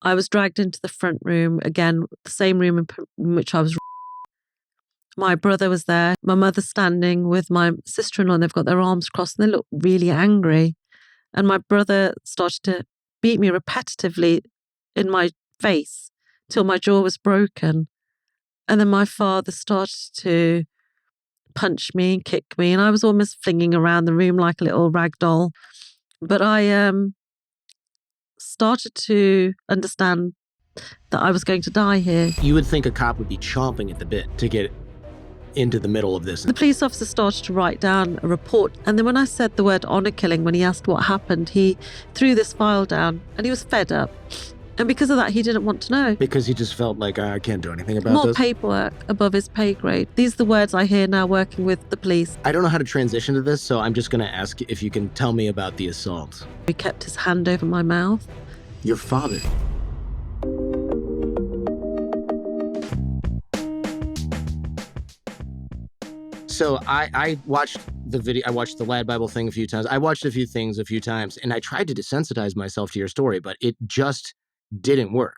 I was dragged into the front room, again, the same room in which I was. My brother was there, my mother standing with my sister-in-law, and they've got their arms crossed and they look really angry. And my brother started to beat me repetitively in my face till my jaw was broken. And then my father started to punch me and kick me, and I was almost flinging around the room like a little rag doll. But I started to understand that I was going to die here. You would think a cop would be chomping at the bit to get into the middle of this. The police officer started to write down a report, and then when I said the word honour killing, when he asked what happened, he threw this file down and he was fed up. And because of that, he didn't want to know. Because he just felt like, I can't do anything about More this. paperwork above his pay grade. These are the words I hear now working with the police. I don't know how to transition to this, so I'm just going to ask if you can tell me about the assault. He kept his hand over my mouth. Your father. So I watched the video, I watched the Lad Bible thing a few times. I watched a few things a few times, and I tried to desensitize myself to your story, but it just didn't work.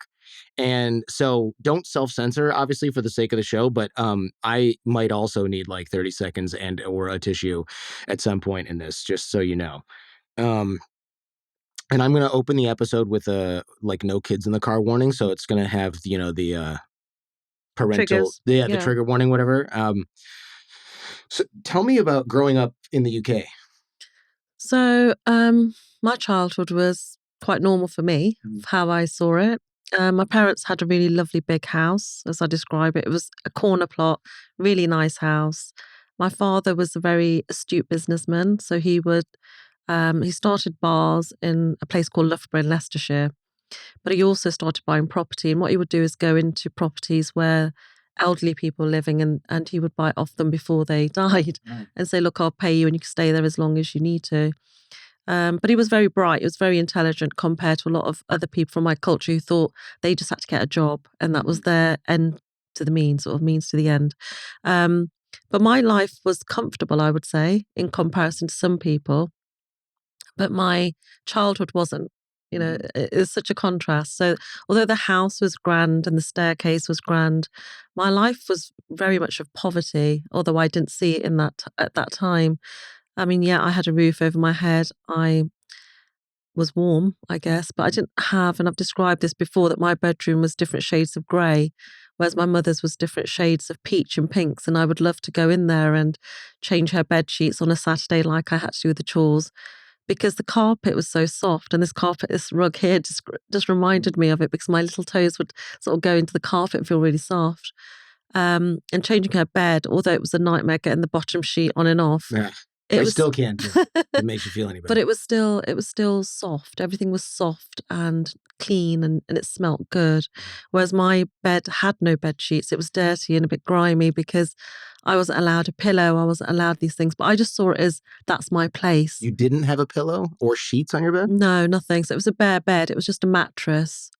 And so don't self-censor, obviously, for the sake of the show, but I might also need like 30 seconds and or a tissue at some point in this, just so you know. And I'm going to open the episode with a like no kids in the car warning. So it's going to have, you know, the parental, Triggers. the trigger warning, whatever. So tell me about growing up in the UK. So my childhood was quite normal for me, how I saw it. My parents had a really lovely big house, as I describe it. It was a corner plot, really nice house. My father was a very astute businessman, so he started bars in a place called Loughborough in Leicestershire, but he also started buying property. And what he would do is go into properties where elderly people living, and he would buy it off them before they died and say, look, I'll pay you and you can stay there as long as you need to. But he was very bright. He was very intelligent compared to a lot of other people from my culture who thought they just had to get a job and that was their end to the means, or means to the end. But my life was comfortable, I would say, in comparison to some people. But my childhood wasn't. You know, it's such a contrast. So although the house was grand and the staircase was grand, my life was very much of poverty, although I didn't see it at that time. I mean, yeah, I had a roof over my head. I was warm, I guess, but I didn't have, and I've described this before, that my bedroom was different shades of grey, whereas my mother's was different shades of peach and pinks. And I would love to go in there and change her bed sheets on a Saturday like I had to do with the chores, because the carpet was so soft, and this rug here just reminded me of it, because my little toes would sort of go into the carpet and feel really soft. And changing her bed, although it was a nightmare getting the bottom sheet on and off. Yeah, still can't do it. It makes you feel any better. But it was still soft. Everything was soft and clean, and it smelt good. Whereas my bed had no bed sheets. It was dirty and a bit grimy because I wasn't allowed a pillow. I wasn't allowed these things. But I just saw it as, that's my place. You didn't have a pillow or sheets on your bed? No, nothing. So it was a bare bed. It was just a mattress.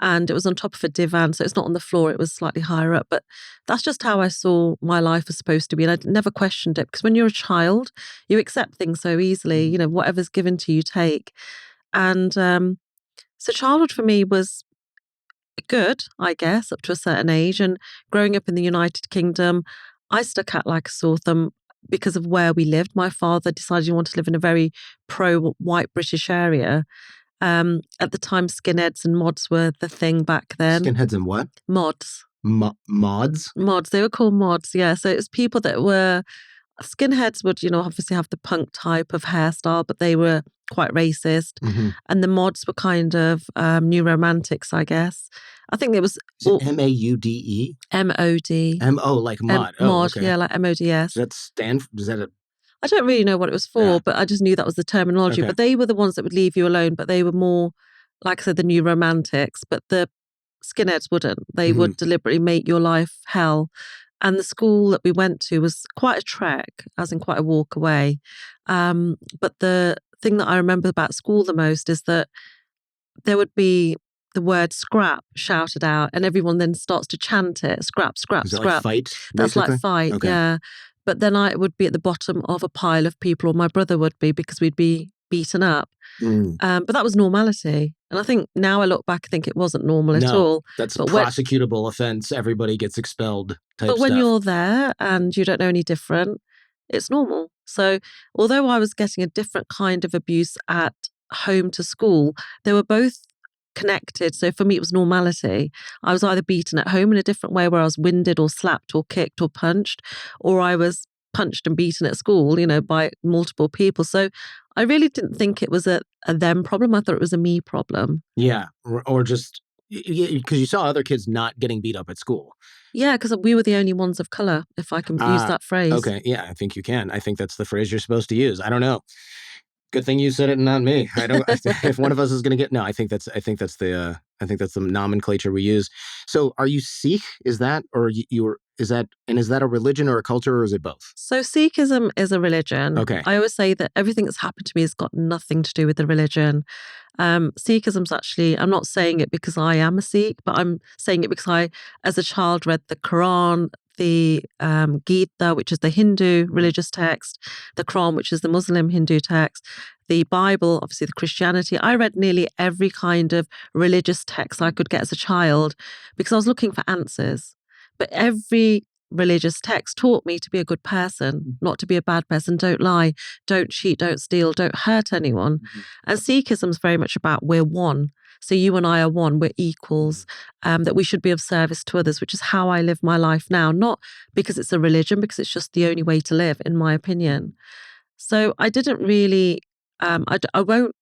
And it was on top of a divan. So it's not on the floor. It was slightly higher up. But that's just how I saw my life was supposed to be. And I never questioned it, because when you're a child, you accept things so easily. You know, whatever's given to you, take. And so childhood for me was good, I guess, up to a certain age. And growing up in the United Kingdom, I stuck out like a sore thumb because of where we lived. My father decided he wanted to live in a very pro-white British area. At the time, skinheads and mods were the thing back then. Skinheads and what? Mods. Mods? Mods. They were called mods, yeah. So it was people that were... Skinheads would, you know, obviously have the punk type of hairstyle, but they were quite racist. Mm-hmm. And the mods were kind of new romantics, I guess. I think there was... M-A-U-D-E? M-O-D. M-O, like mod. Mod, okay. Yeah, like M-O-D-S. Does that stand... Does that... I don't really know what it was for, but I just knew that was the terminology. Okay. But they were the ones that would leave you alone, but they were more, like I said, the new romantics. But the skinheads wouldn't. They would deliberately make your life hell. And the school that we went to was quite a trek, as in quite a walk away. But the thing that I remember about school the most is that there would be the word scrap shouted out, and everyone then starts to chant it. Scrap, scrap, is that scrap. Like fight? That's basically? like fight, okay. Yeah. But then I would be at the bottom of a pile of people, or my brother would be, because we'd be beaten up. But that was normality. And I think now I look back, I think it wasn't normal at all. That's a But prosecutable offense. Everybody gets expelled type But when stuff. you're there and you don't know any different, it's normal. So although I was getting a different kind of abuse at home to school, they were both connected. So for me, it was normality. I was either beaten at home in a different way where I was winded or slapped or kicked or punched, or I was punched and beaten at school, by multiple people. So I really didn't think it was a them problem. I thought it was a me problem. Yeah. Or just because you saw other kids not getting beat up at school. Yeah, because we were the only ones of color, if I can use that phrase. Okay. Yeah, I think you can. I think that's the phrase you're supposed to use. I don't know. Good thing you said it and not me. I don't. If one of us is going to get I think that's the nomenclature we use. So, are you Sikh? Is that is that a religion or a culture, or is it both? So Sikhism is a religion. Okay. I always say that everything that's happened to me has got nothing to do with the religion. Sikhism's actually, I'm not saying it because I am a Sikh, but I'm saying it because I, as a child, read the Quran, the Gita, which is the Hindu religious text, the Quran, which is the Muslim Hindu text, the Bible, obviously the Christianity. I read nearly every kind of religious text I could get as a child because I was looking for answers. But every religious text taught me to be a good person, not to be a bad person. Don't lie, don't cheat, don't steal, don't hurt anyone. And Sikhism is very much about we're one. So you and I are one, we're equals, that we should be of service to others, which is how I live my life now, not because it's a religion, because it's just the only way to live, in my opinion. So I didn't really, I won't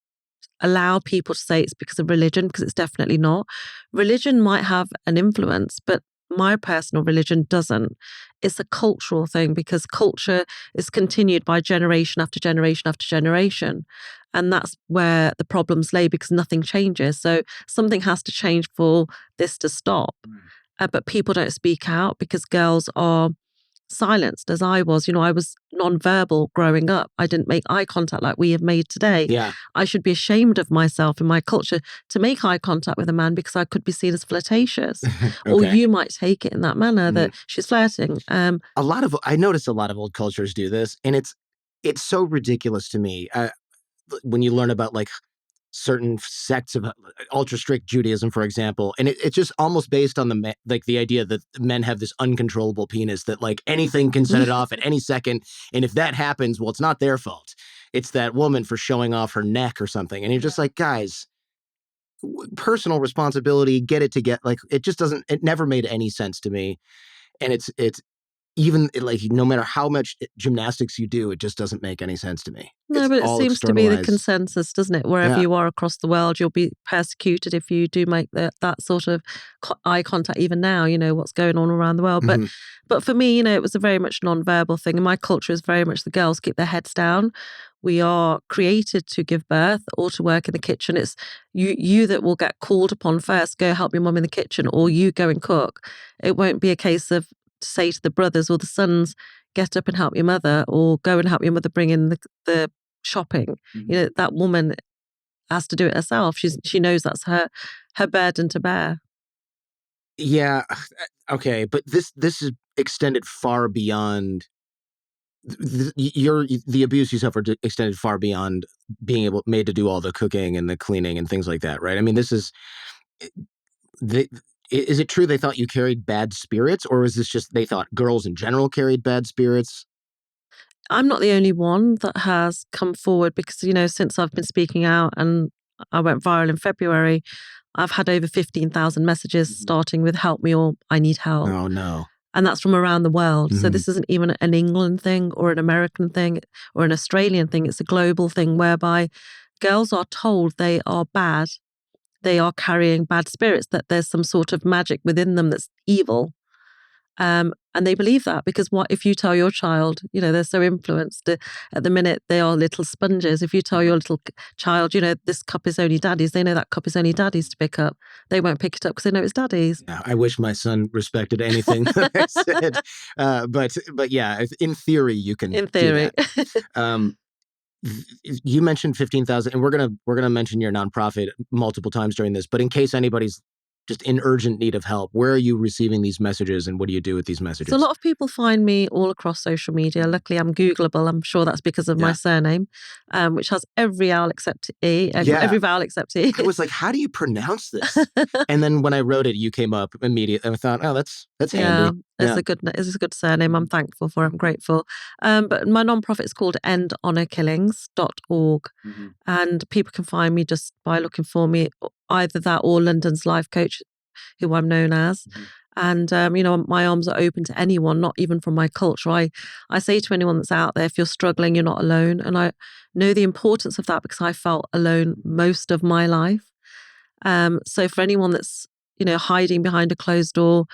allow people to say it's because of religion, because it's definitely not. Religion might have an influence, but my personal religion doesn't. It's a cultural thing because culture is continued by generation after generation after generation. And that's where the problems lay because nothing changes. So something has to change for this to stop. But people don't speak out because girls are silenced, as I was. I was nonverbal growing up. I didn't make eye contact like we have made today. Yeah. I should be ashamed of myself in my culture to make eye contact with a man because I could be seen as flirtatious. Or you might take it in that manner that she's flirting. I notice a lot of old cultures do this, and it's so ridiculous to me. When you learn about like certain sects of ultra strict Judaism, for example, and it's just almost based on the idea that men have this uncontrollable penis that like anything can set it off at any second, and if that happens, well, it's not their fault. It's that woman for showing off her neck or something, and you're just like, guys, personal responsibility, get it to get like it just doesn't. It never made any sense to me, and it's even like no matter how much gymnastics you do, it just doesn't make any sense to me. No, but it seems to be the consensus, doesn't it? Wherever you are across the world, you'll be persecuted if you do make that sort of eye contact. Even now, what's going on around the world. But for me, it was a very much non-verbal thing. And my culture is very much the girls keep their heads down. We are created to give birth or to work in the kitchen. It's you that will get called upon first. Go help your mum in the kitchen, or you go and cook. It won't be a case of say to the brothers or the sons, get up and help your mother, or go and help your mother bring in the shopping. That woman has to do it herself. She knows that's her burden to bear. Yeah, okay, but this is extended far beyond the abuse you suffered extended far beyond being made to do all the cooking and the cleaning and things like that, right? I mean, this is is it true they thought you carried bad spirits, or is this just they thought girls in general carried bad spirits? I'm not the only one that has come forward because, since I've been speaking out and I went viral in February, I've had over 15,000 messages starting with help me or I need help. Oh, no. And that's from around the world. So this isn't even an England thing or an American thing or an Australian thing. It's a global thing whereby girls are told they are bad. They are carrying bad spirits, that there's some sort of magic within them that's evil. And they believe that because what if you tell your child, they're so influenced at the minute they are little sponges. If you tell your little child, this cup is only daddy's, they know that cup is only daddy's to pick up. They won't pick it up because they know it's daddy's. Yeah, I wish my son respected anything that I said. But yeah, in theory, you can do that. You mentioned 15,000, and we're gonna mention your nonprofit multiple times during this. But in case anybody's just in urgent need of help, where are you receiving these messages and what do you do with these messages? So a lot of people find me all across social media. Luckily, I'm Googleable. I'm sure that's because of my surname, which has every vowel except E. Every vowel except E. I was like, how do you pronounce this? And then when I wrote it, you came up immediately. I thought, oh, that's handy. It's a good surname. I'm thankful for it. I'm grateful. But my nonprofit is called endhonorkillings.org. And people can find me just by looking for me, either that or London's Life Coach, who I'm known as. And, my arms are open to anyone, not even from my culture. I say to anyone that's out there, if you're struggling, you're not alone. And I know the importance of that because I felt alone most of my life. So for anyone that's, hiding behind a closed door,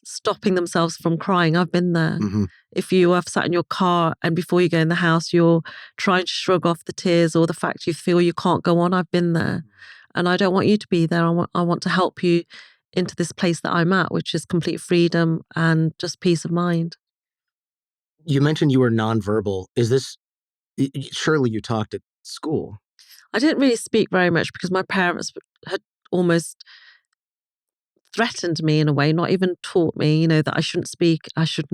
stopping themselves from crying, I've been there. If you have sat in your car and before you go in the house, you're trying to shrug off the tears or the fact you feel you can't go on, I've been there. And I don't want you to be there. I want to help you into this place that I'm at, which is complete freedom and just peace of mind. You mentioned you were nonverbal. Is this, surely you talked at school? I didn't really speak very much because my parents had almost threatened me in a way, not even taught me, that I shouldn't speak, I should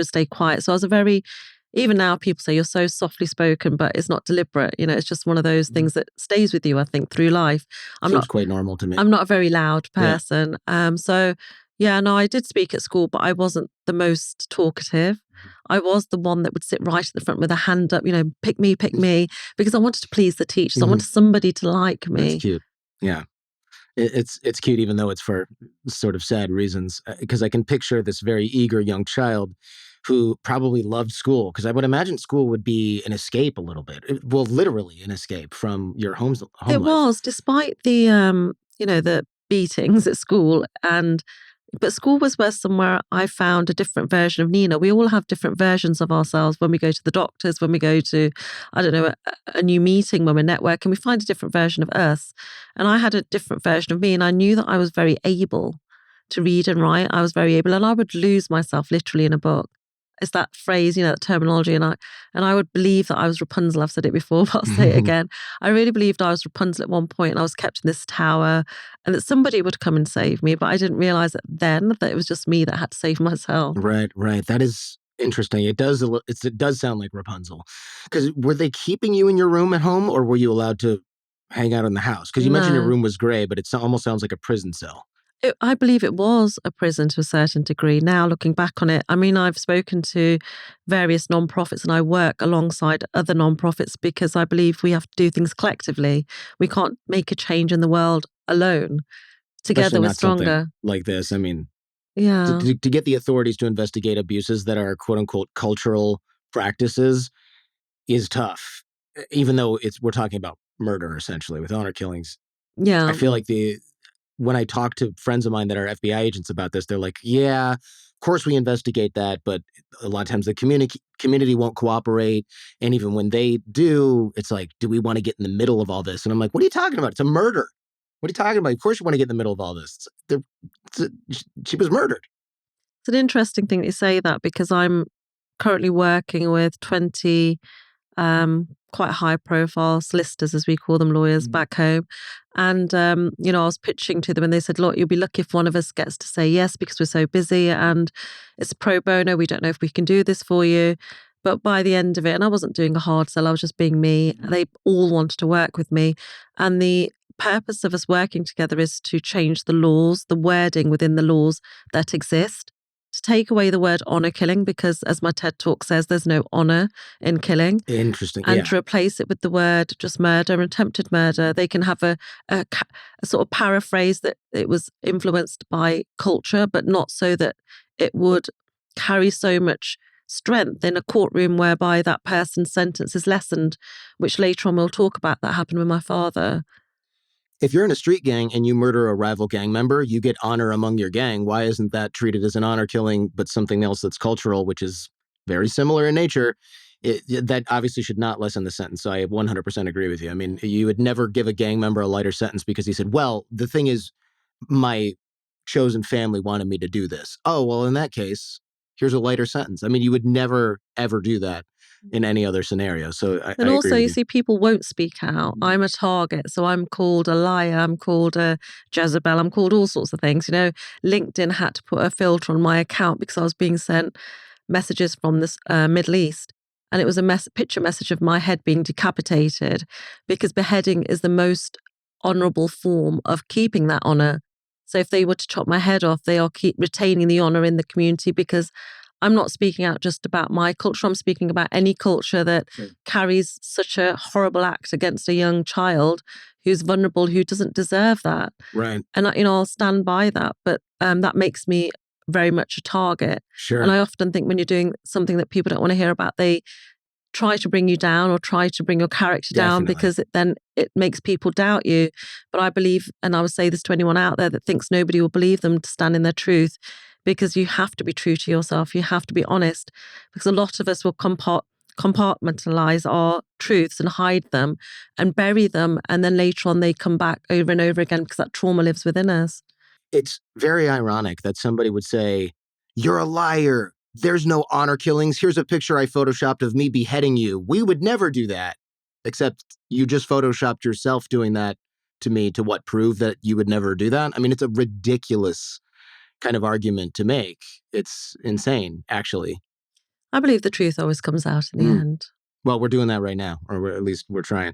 stay quiet. So I was even now people say you're so softly spoken, but it's not deliberate. It's just one of those things that stays with you, I think, through life. Seems quite normal to me. I'm not a very loud person. I did speak at school, but I wasn't the most talkative. I was the one that would sit right at the front with a hand up, pick me, because I wanted to please the teachers. I wanted somebody to like me. That's cute. Yeah. It's cute, even though it's for sort of sad reasons, because I can picture this very eager young child who probably loved school, because I would imagine school would be an escape a little bit. Well, literally an escape from your home life. It was, despite the, the beatings at school. But school was somewhere I found a different version of Nina. We all have different versions of ourselves when we go to the doctors, when we go to, a new meeting, when we're networking, we find a different version of us. And I had a different version of me, and I knew that I was very able to read and write. I was very able, and I would lose myself literally in a book. It's that phrase, that terminology. And I would believe that I was Rapunzel. I've said it before, but I'll say it again. I really believed I was Rapunzel at one point, and I was kept in this tower and that somebody would come and save me. But I didn't realize then that it was just me that had to save myself. Right. That is interesting. It does sound like Rapunzel. Because were they keeping you in your room at home, or were you allowed to hang out in the house? Because you mentioned your room was gray, but it almost sounds like a prison cell. I believe it was a prison to a certain degree. Now, looking back on it, I've spoken to various nonprofits and I work alongside other nonprofits because I believe we have to do things collectively. We can't make a change in the world alone. Together, we're stronger. Like this, yeah. To get the authorities to investigate abuses that are quote unquote cultural practices is tough, even though we're talking about murder essentially with honor killings. Yeah, I feel like when I talk to friends of mine that are FBI agents about this, they're like, yeah, of course we investigate that, but a lot of times the community won't cooperate. And even when they do, it's like, do we want to get in the middle of all this? And I'm like, what are you talking about? It's a murder. What are you talking about? Of course you want to get in the middle of all this. She was murdered. It's an interesting thing that you say that, because I'm currently working with 20 quite high profile solicitors, as we call them, lawyers back home. And, I was pitching to them and they said, look, you'll be lucky if one of us gets to say yes because we're so busy and it's pro bono. We don't know if we can do this for you. But by the end of it, and I wasn't doing a hard sell, I was just being me. They all wanted to work with me. And the purpose of us working together is to change the laws, the wording within the laws that exist, to take away the word honor killing, because as my TED talk says, there's no honor in killing. Interesting. And to replace it with the word just murder and attempted murder. They can have a sort of paraphrase that it was influenced by culture, but not so that it would carry so much strength in a courtroom whereby that person's sentence is lessened, which later on we'll talk about. That happened with my father. If you're in a street gang and you murder a rival gang member, you get honor among your gang. Why isn't that treated as an honor killing, but something else that's cultural, which is very similar in nature? That obviously should not lessen the sentence. So I 100% agree with you. You would never give a gang member a lighter sentence because he said, well, the thing is, my chosen family wanted me to do this. Oh, well, in that case, here's a lighter sentence. You would never, ever do that. in any other scenario. So I And agree also, with you you. see, people won't speak out. I'm a target. So I'm called a liar. I'm called a Jezebel. I'm called all sorts of things. LinkedIn had to put a filter on my account because I was being sent messages from this Middle East. And it was a picture message of my head being decapitated, because beheading is the most honorable form of keeping that honor. So if they were to chop my head off, they are keep retaining the honor in the community, because I'm not speaking out just about my culture. I'm speaking about any culture that carries such a horrible act against a young child who's vulnerable, who doesn't deserve that. Right. And I'll stand by that. But that makes me very much a target. Sure. And I often think when you're doing something that people don't want to hear about, they try to bring you down or try to bring your character down, Definitely. because then it makes people doubt you. But I believe, and I would say this to anyone out there that thinks nobody will believe them, to stand in their truth, because you have to be true to yourself. You have to be honest, because a lot of us will compartmentalize our truths and hide them and bury them. And then later on, they come back over and over again because that trauma lives within us. It's very ironic that somebody would say, "You're a liar. There's no honor killings. Here's a picture I photoshopped of me beheading you. We would never do that." Except you just photoshopped yourself doing that to me to what, prove that you would never do that? I mean, it's a ridiculous kind of argument to make. It's insane, actually. I believe the truth always comes out in the end. Well, we're doing that right now, or at least we're trying.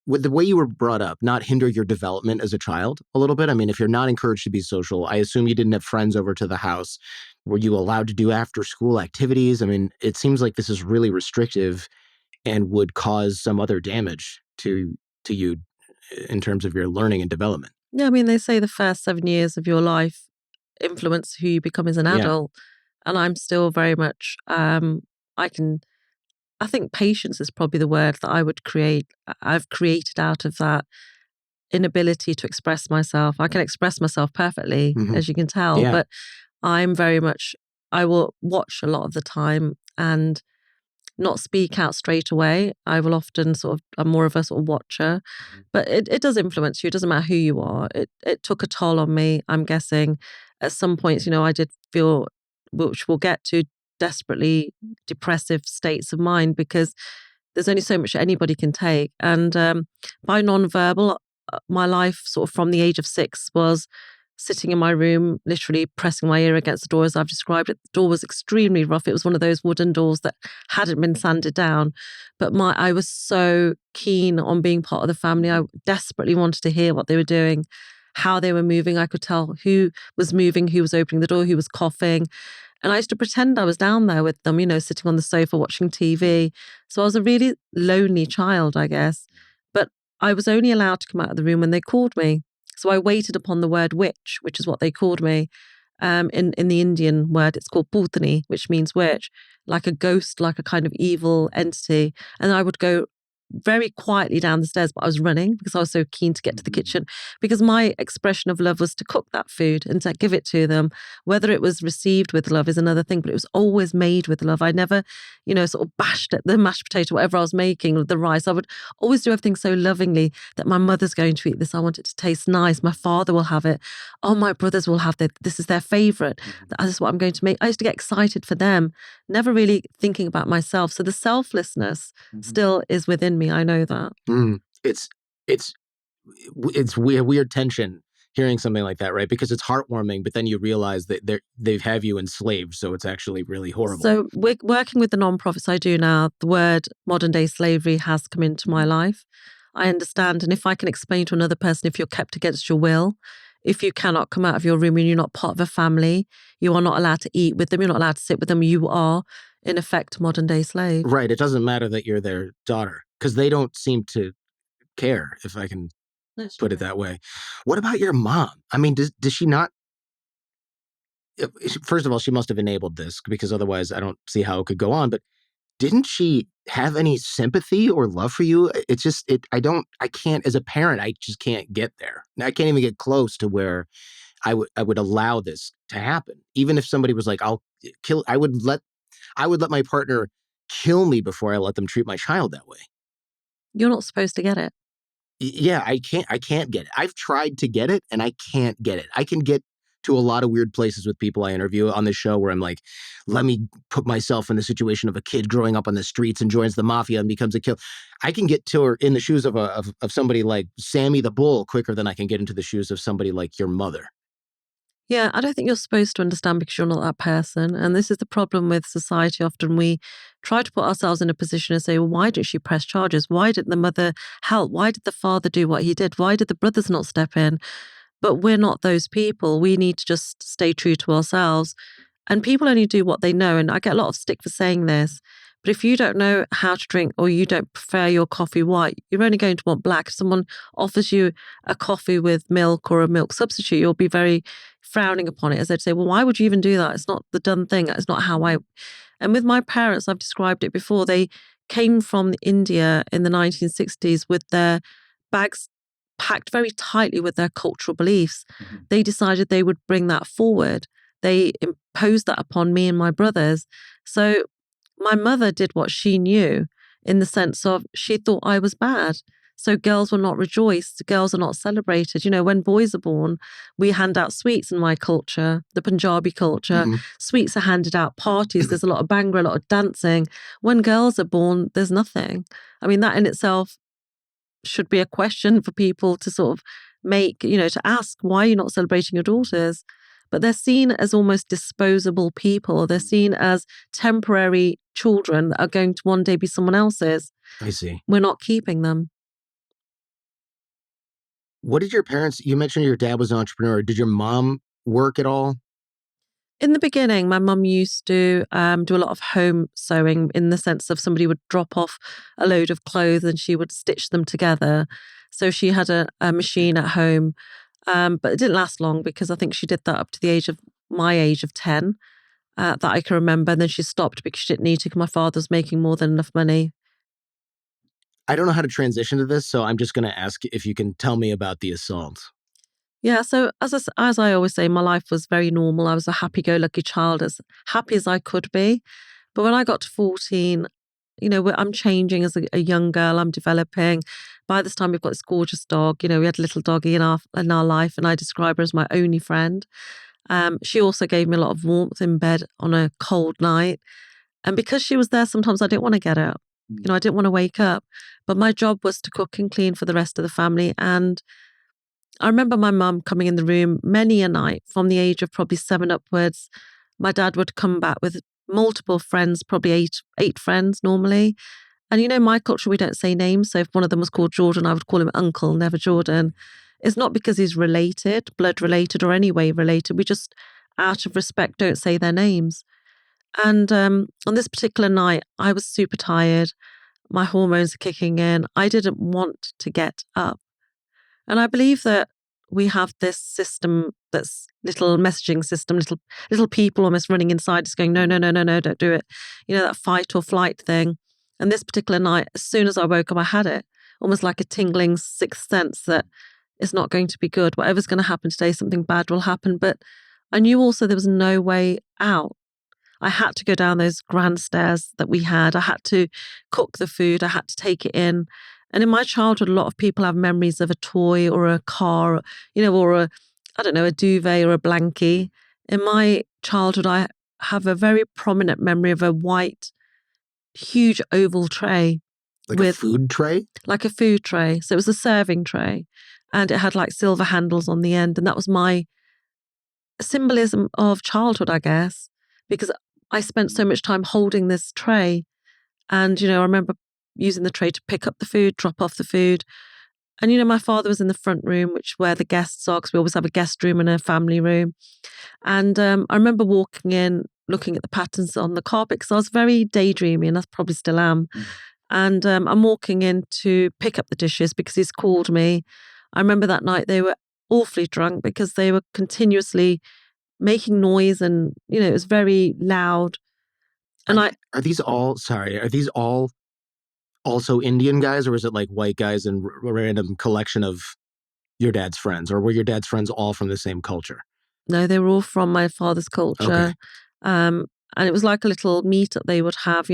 With the way you were brought up, not hinder your development as a child a little bit? I mean, if you're not encouraged to be social, I assume you didn't have friends over to the house. Were you allowed to do after school activities? I mean, it seems like this is really restrictive and would cause some other damage to you in terms of your learning and development. Yeah, I mean, they say the first 7 years of your life influence who you become as an Yeah. adult. And I'm still very much, I think patience is probably the word that I would create. I've created out of that inability to express myself. I can express myself perfectly, Mhm. as you can tell, Yeah. but I'm very much, I will watch a lot of the time and not speak out straight away. I will often I'm more of a sort of watcher, but it does influence you. It doesn't matter who you are. It took a toll on me. I'm guessing at some points, I did feel, which we'll get to, desperately depressive states of mind, because there's only so much anybody can take. And by nonverbal, my life sort of from the age of 6 was sitting in my room, literally pressing my ear against the door as I've described it. The door was extremely rough. It was one of those wooden doors that hadn't been sanded down. But I was so keen on being part of the family. I desperately wanted to hear what they were doing, how they were moving. I could tell who was moving, who was opening the door, who was coughing. And I used to pretend I was down there with them, sitting on the sofa watching TV. So I was a really lonely child, I guess. But I was only allowed to come out of the room when they called me. So I waited upon the word witch, which is what they called me. In the Indian word, it's called putani, which means witch, like a ghost, like a kind of evil entity. And I would go very quietly down the stairs, but I was running because I was so keen to get to the kitchen, because my expression of love was to cook that food and to give it to them. Whether it was received with love is another thing, but it was always made with love. I never, sort of bashed at the mashed potato, whatever I was making, or the rice. I would always do everything so lovingly that my mother's going to eat this. I want it to taste nice. My father will have it. Oh, my brothers will have it. This is their favorite. This is what I'm going to make. I used to get excited for them, never really thinking about myself. So the selflessness still is within me. I know that. It's weird tension hearing something like that, right? Because it's heartwarming, but then you realize that they have you enslaved, so it's actually really horrible. So working with the nonprofits I do now, the word modern day slavery has come into my life. I understand, and if I can explain to another person, if you're kept against your will, if you cannot come out of your room and you're not part of a family, you are not allowed to eat with them, you're not allowed to sit with them, you are in effect modern day slave. Right. It doesn't matter that you're their daughter, because they don't seem to care, if I can put it that way. What about your mom? I mean, does she not? First of all, she must have enabled this, because otherwise I don't see how it could go on. But didn't she have any sympathy or love for you? It's just, I can't, as a parent, I just can't get there. I can't even get close to where I would allow this to happen. Even if somebody was like, I'll kill, I would let my partner kill me before I let them treat my child that way. You're not supposed to get it. Yeah, I can't get it. I've tried to get it and I can't get it. I can get to a lot of weird places with people I interview on this show where I'm like, let me put myself in the situation of a kid growing up on the streets and joins the mafia and becomes a killer. I can get to her in the shoes of somebody like Sammy the Bull quicker than I can get into the shoes of somebody like your mother. Yeah, I don't think you're supposed to understand because you're not that person. And this is the problem with society. Often we try to put ourselves in a position and say, well, why didn't she press charges? Why didn't the mother help? Why did the father do what he did? Why did the brothers not step in? But we're not those people. We need to just stay true to ourselves. And people only do what they know. And I get a lot of stick for saying this. But if you don't know how to drink or you don't prefer your coffee white, you're only going to want black. If someone offers you a coffee with milk or a milk substitute, you'll be very frowning upon it, as they'd say, well, why would you even do that? It's not the done thing. It's not how I. And with my parents, I've described it before, they came from India in the 1960s with their bags packed very tightly with their cultural beliefs. Mm-hmm. They decided they would bring that forward. They imposed that upon me and my brothers. So my mother did what she knew in the sense of she thought I was bad. So girls were not rejoiced. Girls are not celebrated. You know, when boys are born, we hand out sweets in my culture, the Punjabi culture. Mm-hmm. Sweets are handed out, parties. There's a lot of bhangra, a lot of dancing. When girls are born, there's nothing. I mean, that in itself should be a question for people to sort of make, you know, to ask, why are you not celebrating your daughters? But they're seen as almost disposable people. They're seen as temporary children that are going to one day be someone else's. I see. We're not keeping them. What did your parents, you mentioned your dad was an entrepreneur. Did your mom work at all? In the beginning, my mum used to do a lot of home sewing in the sense of somebody would drop off a load of clothes and she would stitch them together. So she had a machine at home, but it didn't last long because I think she did that up to the age of my age of 10 that I can remember. And then she stopped because she didn't need to because my father was making more than enough money. I don't know how to transition to this, so I'm just going to ask if you can tell me about the assault. Yeah, so as I always say, my life was very normal. I was a happy-go-lucky child, as happy as I could be. But when I got to 14, you know, I'm changing as a young girl. I'm developing. By this time, we've got this gorgeous dog. You know, we had a little doggy in our life, and I describe her as my only friend. She also gave me a lot of warmth in bed on a cold night. And because she was there, sometimes I didn't want to get up. You know, I didn't want to wake up. But my job was to cook and clean for the rest of the family. And I remember my mum coming in the room many a night from the age of probably 7 upwards. My dad would come back with multiple friends, probably eight friends normally. And you know, my culture, we don't say names. So if one of them was called Jordan, I would call him Uncle, never Jordan. It's not because he's related, blood related or any way related. We just, out of respect, don't say their names. And on this particular night, I was super tired. My hormones are kicking in. I didn't want to get up. And I believe that we have this system that's little messaging system, little people almost running inside us going, no, no, no, no, no, don't do it. You know, that fight or flight thing. And this particular night, as soon as I woke up, I had it, almost like a tingling sixth sense that it's not going to be good. Whatever's going to happen today, something bad will happen. But I knew also there was no way out. I had to go down those grand stairs that we had. I had to cook the food. I had to take it in. And in my childhood, a lot of people have memories of a toy or a car, you know, or a duvet or a blankie. In my childhood, I have a very prominent memory of a white, huge oval tray. Like a food tray? Like a food tray. So it was a serving tray. And it had like silver handles on the end. And that was my symbolism of childhood, I guess, because I spent so much time holding this tray. And, you know, I remember using the tray to pick up the food, drop off the food. And, you know, my father was in the front room, which where the guests are, because we always have a guest room and a family room. And I remember walking in, looking at the patterns on the carpet, because I was very daydreamy, and I probably still am. And I'm walking in to pick up the dishes because he's called me. I remember that night they were awfully drunk because they were continuously making noise and, you know, it was very loud. And are these all also Indian guys, or is it like white guys and a random collection of your dad's friends, or were your dad's friends all from the same culture? No, they were all from my father's culture. Okay. And it was like a little meet that they would have,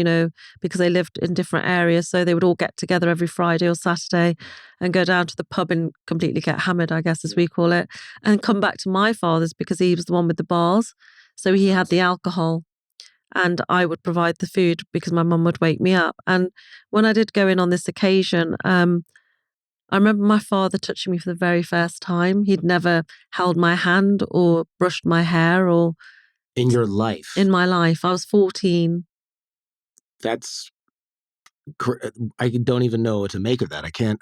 because they lived in different areas. So they would all get together every Friday or Saturday and go down to the pub and completely get hammered, I guess, as we call it, and come back to my father's because he was the one with the bars. So he had the alcohol and I would provide the food because my mum would wake me up. And when I did go in on this occasion, I remember my father touching me for the very first time. He'd never held my hand or brushed my hair or in your life. in my life. I was 14. That's I don't even know what to make of that. I can't.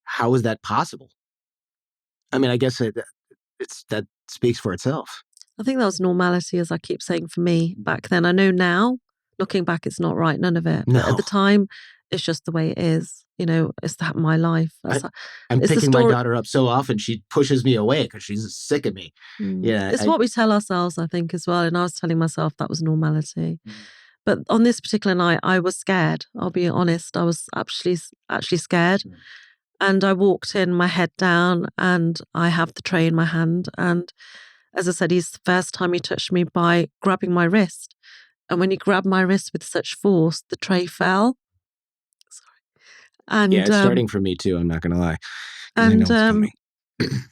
How is that possible? I mean, I guess that speaks for itself. I think that was normality, as I keep saying, for me back then. I know now, looking back, it's not right, none of it. But at the time, it's just the way it is. It's my life. I'm picking my daughter up so often, she pushes me away because she's sick of me. Yeah, it's what we tell ourselves, I think, as well. And I was telling myself that was normality. But on this particular night, I was scared. I'll be honest. I was actually scared. And I walked in, my head down, and I have the tray in my hand. And as I said, he's the first time he touched me by grabbing my wrist. And when he grabbed my wrist with such force, the tray fell. Sorry. And yeah, it's starting for me too, I'm not going to lie. And I know it's coming.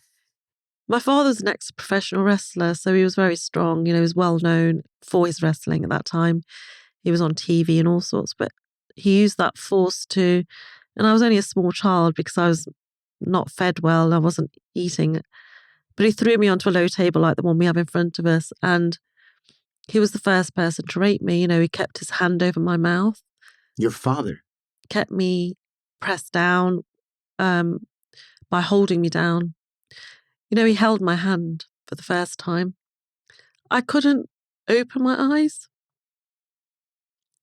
My father's an ex-professional wrestler, so he was very strong. He was well known for his wrestling at that time. He was on TV and all sorts, but he used that force to, and I was only a small child because I was not fed well. I wasn't eating. But he threw me onto a low table like the one we have in front of us. And he was the first person to rape me. He kept his hand over my mouth. Your father? Kept me pressed down by holding me down. He held my hand for the first time. I couldn't open my eyes.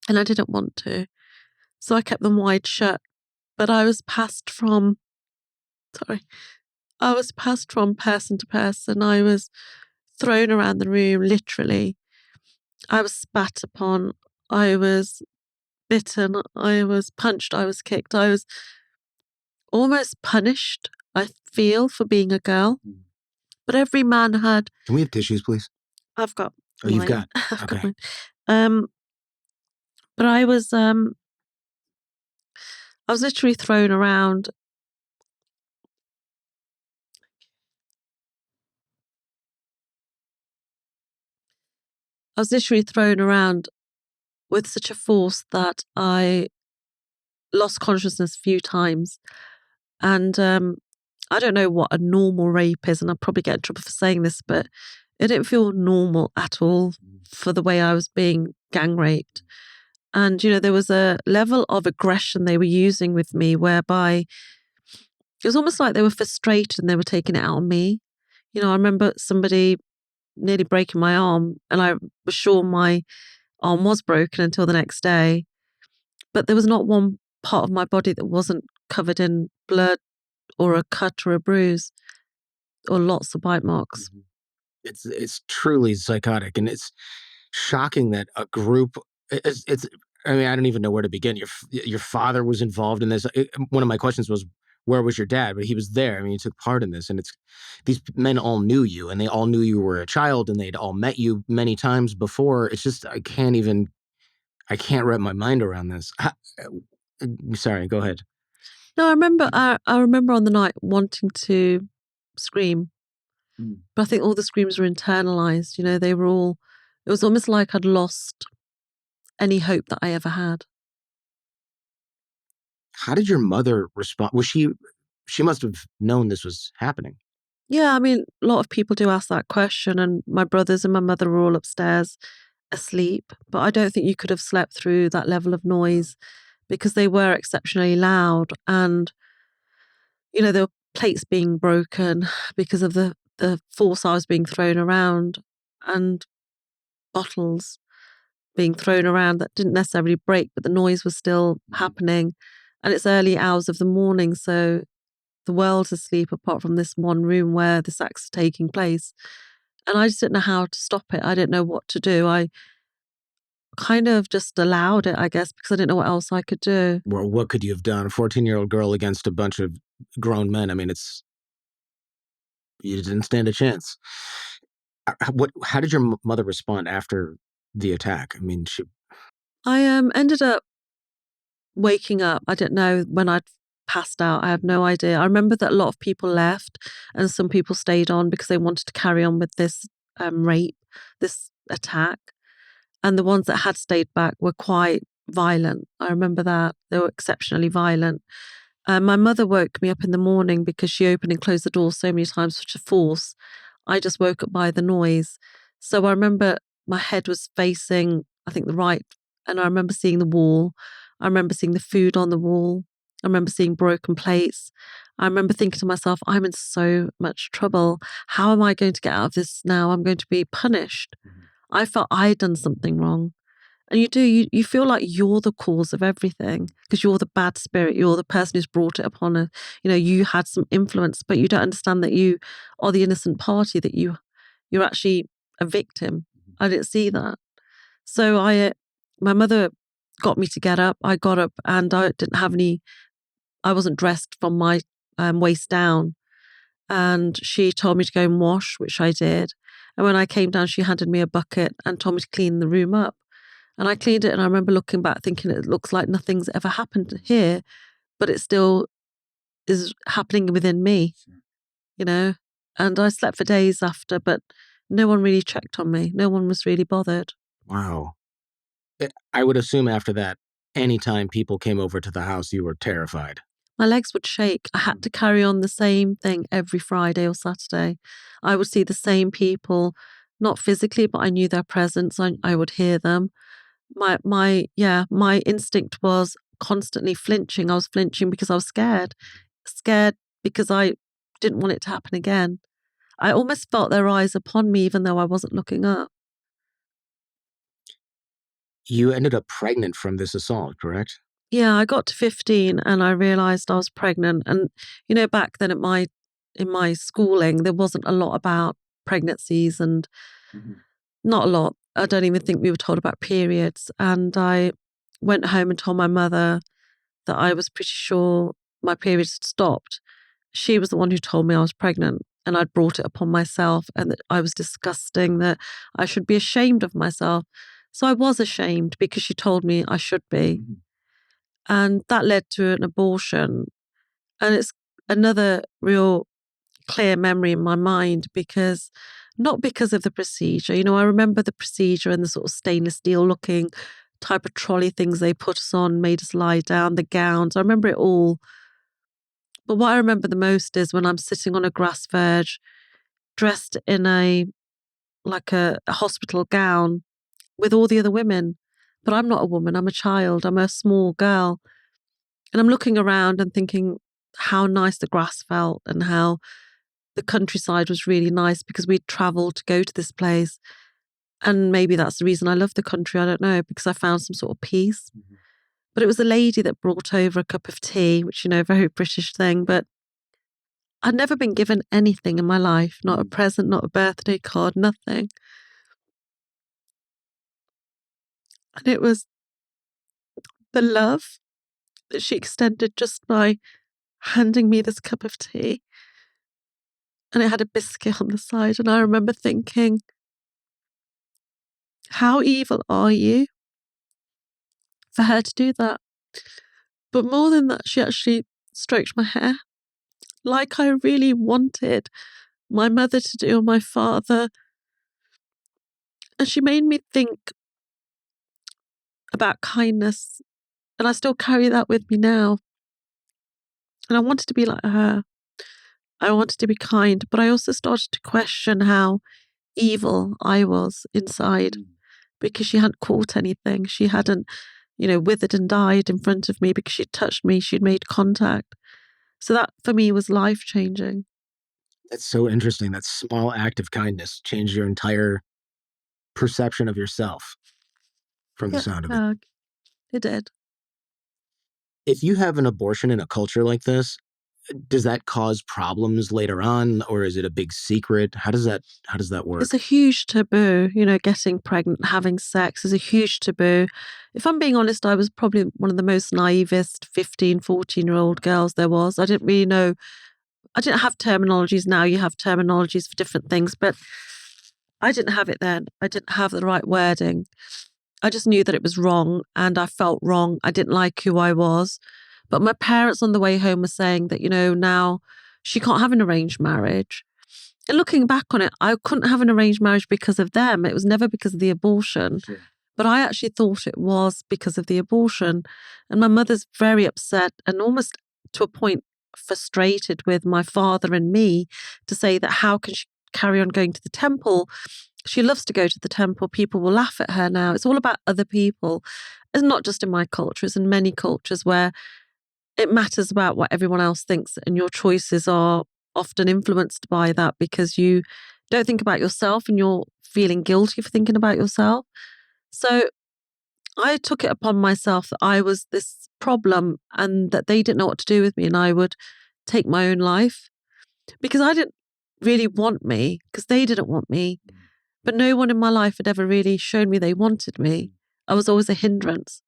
And I didn't want to. So I kept them wide shut. But I was passed from person to person. I was thrown around the room, literally. I was spat upon. I was bitten. I was punched. I was kicked. I was almost punished, I feel, for being a girl. But every man had... Can we have tissues, please? I've got mine. You've got? I've okay. got mine. But I was literally thrown around. I was literally thrown around with such a force that I lost consciousness a few times. And I don't know what a normal rape is, and I'll probably get in trouble for saying this, but it didn't feel normal at all for the way I was being gang raped. And, there was a level of aggression they were using with me whereby it was almost like they were frustrated and they were taking it out on me. I remember somebody nearly breaking my arm, and I was sure my arm was broken until the next day. But there was not one part of my body that wasn't covered in blood or a cut or a bruise or lots of bite marks. It's truly psychotic, and it's shocking that a group. I mean, I don't even know where to begin. Your father was involved in this. One of my questions was, where was your dad? But he was there. I mean, he took part in this, and these men all knew you, and they all knew you were a child, and they'd all met you many times before. It's just I can't wrap my mind around this. Sorry, go ahead. No, I remember. I remember on the night wanting to scream, but I think all the screams were internalized. They were all. It was almost like I'd lost any hope that I ever had. How did your mother respond? Was she must have known this was happening? Yeah, I mean, a lot of people do ask that question, and my brothers and my mother were all upstairs asleep. But I don't think you could have slept through that level of noise because they were exceptionally loud, and there were plates being broken because of the force I was being thrown around, and bottles being thrown around that didn't necessarily break, but the noise was still happening. And it's early hours of the morning, so the world's asleep apart from this one room where this act's taking place. And I just didn't know how to stop it. I didn't know what to do. I kind of just allowed it, I guess, because I didn't know what else I could do. Well, what could you have done? A 14-year-old girl against a bunch of grown men. I mean, you didn't stand a chance. How did your mother respond after the attack? I mean, I ended up waking up. I didn't know when I'd passed out. I have no idea. I remember that a lot of people left and some people stayed on because they wanted to carry on with this rape, this attack. And the ones that had stayed back were quite violent. I remember that. They were exceptionally violent. My mother woke me up in the morning because she opened and closed the door so many times, such a force. I just woke up by the noise. So I remember my head was facing, I think, the right. And I remember seeing the wall. I remember seeing the food on the wall. I remember seeing broken plates. I remember thinking to myself, I'm in so much trouble. How am I going to get out of this now? I'm going to be punished. I felt I had done something wrong. And you feel like you're the cause of everything because you're the bad spirit. You're the person who's brought it upon us. You had some influence, but you don't understand that you are the innocent party, that you're actually a victim. I didn't see that. So my mother got me to get up. I got up and I wasn't dressed from my waist down. And she told me to go and wash, which I did. And when I came down, she handed me a bucket and told me to clean the room up. And I cleaned it, and I remember looking back thinking it looks like nothing's ever happened here, but it still is happening within me, And I slept for days after, but no one really checked on me. No one was really bothered. Wow. I would assume after that, anytime people came over to the house, you were terrified. My legs would shake. I had to carry on the same thing every Friday or Saturday. I would see the same people, not physically, but I knew their presence. I would hear them. My instinct was constantly flinching. I was flinching because I was scared because I didn't want it to happen again. I almost felt their eyes upon me, even though I wasn't looking up. You ended up pregnant from this assault, correct? Yeah, I got to 15 and I realized I was pregnant. And back then in my schooling, there wasn't a lot about pregnancies and not a lot. I don't even think we were told about periods. And I went home and told my mother that I was pretty sure my periods had stopped. She was the one who told me I was pregnant and I'd brought it upon myself and that I was disgusting, that I should be ashamed of myself. So I was ashamed because she told me I should be. And that led to an abortion. And it's another real clear memory in my mind not because of the procedure. I remember the procedure and the sort of stainless steel looking type of trolley things they put us on, made us lie down, the gowns. I remember it all. But what I remember the most is when I'm sitting on a grass verge, dressed in a hospital gown with all the other women. But I'm not a woman, I'm a child, I'm a small girl. And I'm looking around and thinking how nice the grass felt and how the countryside was really nice because we'd traveled to go to this place. And maybe that's the reason I love the country, I don't know, because I found some sort of peace. But it was a lady that brought over a cup of tea, which, a very British thing. But I'd never been given anything in my life, not a present, not a birthday card, nothing. And it was the love that she extended just by handing me this cup of tea. And it had a biscuit on the side. And I remember thinking, how evil are you for her to do that? But more than that, she actually stroked my hair like I really wanted my mother to do or my father. And she made me think about kindness. And I still carry that with me now. And I wanted to be like her. I wanted to be kind, but I also started to question how evil I was inside because she hadn't caught anything. She hadn't, withered and died in front of me because she'd touched me, she'd made contact. So that for me was life-changing. That's so interesting. That small act of kindness changed your entire perception of yourself from the sound of it. It did. If you have an abortion in a culture like this, does that cause problems later on, or is it a big secret? How does that work? It's a huge taboo, getting pregnant, having sex is a huge taboo. If I'm being honest, I was probably one of the most naivest 15, 14-year-old girls there was. I didn't really know. I didn't have terminologies. Now you have terminologies for different things, but I didn't have it then. I didn't have the right wording. I just knew that it was wrong and I felt wrong. I didn't like who I was. But my parents on the way home were saying that, now she can't have an arranged marriage. And looking back on it, I couldn't have an arranged marriage because of them. It was never because of the abortion. Sure. But I actually thought it was because of the abortion. And my mother's very upset and almost to a point frustrated with my father and me to say that how can she carry on going to the temple? She loves to go to the temple. People will laugh at her now. It's all about other people. It's not just in my culture, it's in many cultures where it matters about what everyone else thinks, and your choices are often influenced by that because you don't think about yourself and you're feeling guilty for thinking about yourself. So I took it upon myself that I was this problem and that they didn't know what to do with me and I would take my own life because I didn't really want me because they didn't want me. But no one in my life had ever really shown me they wanted me. I was always a hindrance.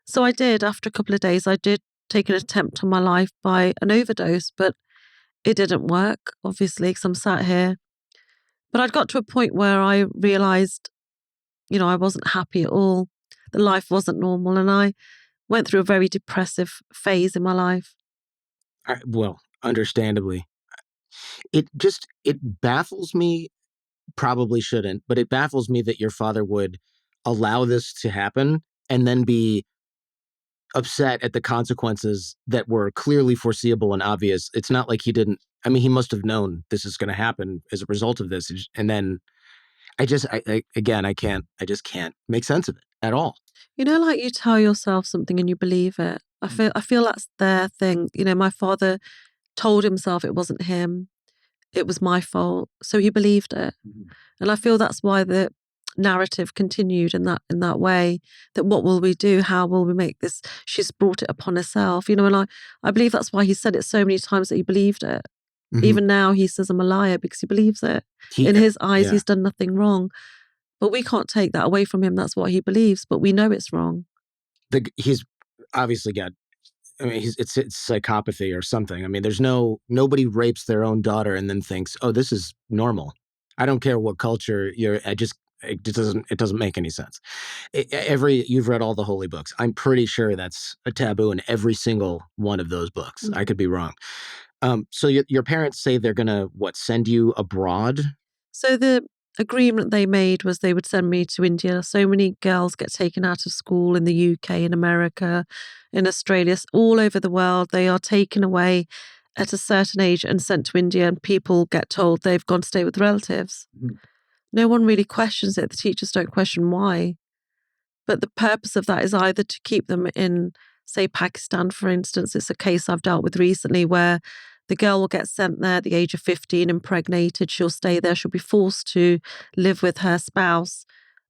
So I did, after a couple of days, I did take an attempt on my life by an overdose, but it didn't work, obviously, because I'm sat here. But I'd got to a point where I realised, I wasn't happy at all. The life wasn't normal. And I went through a very depressive phase in my life. Well, understandably. It baffles me, probably shouldn't, but it baffles me that your father would allow this to happen and then be upset at the consequences that were clearly foreseeable and obvious. It's not like he didn't, I mean, he must have known this is going to happen as a result of this. And then I just can't make sense of it at all. Like you tell yourself something and you believe it. I feel that's their thing. My father told himself it wasn't him. It was my fault. So he believed it. Mm-hmm. And I feel that's why the narrative continued in that way, that what will we do? How will we make this? She's brought it upon herself, and I believe that's why he said it so many times that he believed it. Mm-hmm. Even now he says I'm a liar because he believes it. In his eyes, he's done nothing wrong. But we can't take that away from him. That's what he believes, but we know it's wrong. He's obviously got, I mean, it's psychopathy or something. I mean, nobody rapes their own daughter and then thinks, oh, this is normal. I don't care what culture it doesn't make any sense. You've read all the holy books. I'm pretty sure that's a taboo in every single one of those books. Mm-hmm. I could be wrong. So your parents say they're going to, send you abroad? So the agreement they made was they would send me to India. So many girls get taken out of school in the UK, in America, in Australia, all over the world. They are taken away at a certain age and sent to India, and people get told they've gone to stay with relatives. Mm-hmm. No one really questions it. The teachers don't question why. But the purpose of that is either to keep them in, say, Pakistan, for instance. It's a case I've dealt with recently where the girl will get sent there at the age of 15, impregnated. She'll stay there. She'll be forced to live with her spouse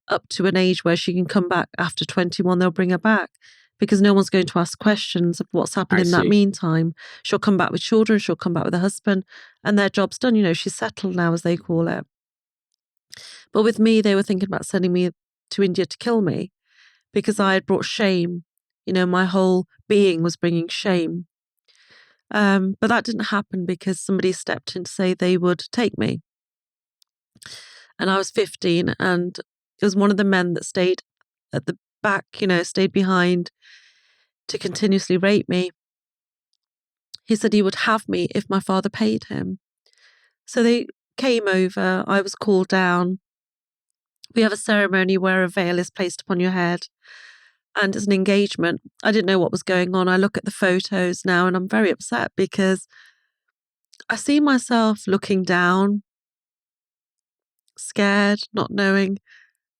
up to an age where she can come back after 21. They'll bring her back because no one's going to ask questions of what's happened in that meantime. She'll come back with children. She'll come back with a husband and their job's done. She's settled now, as they call it. But with me, they were thinking about sending me to India to kill me because I had brought shame. My whole being was bringing shame. But that didn't happen because somebody stepped in to say they would take me. And I was 15 and it was one of the men that stayed at the back, stayed behind to continuously rape me. He said he would have me if my father paid him. So they came over. I was called down. We have a ceremony where a veil is placed upon your head. And it's an engagement. I didn't know what was going on. I look at the photos now and I'm very upset because I see myself looking down, scared, not knowing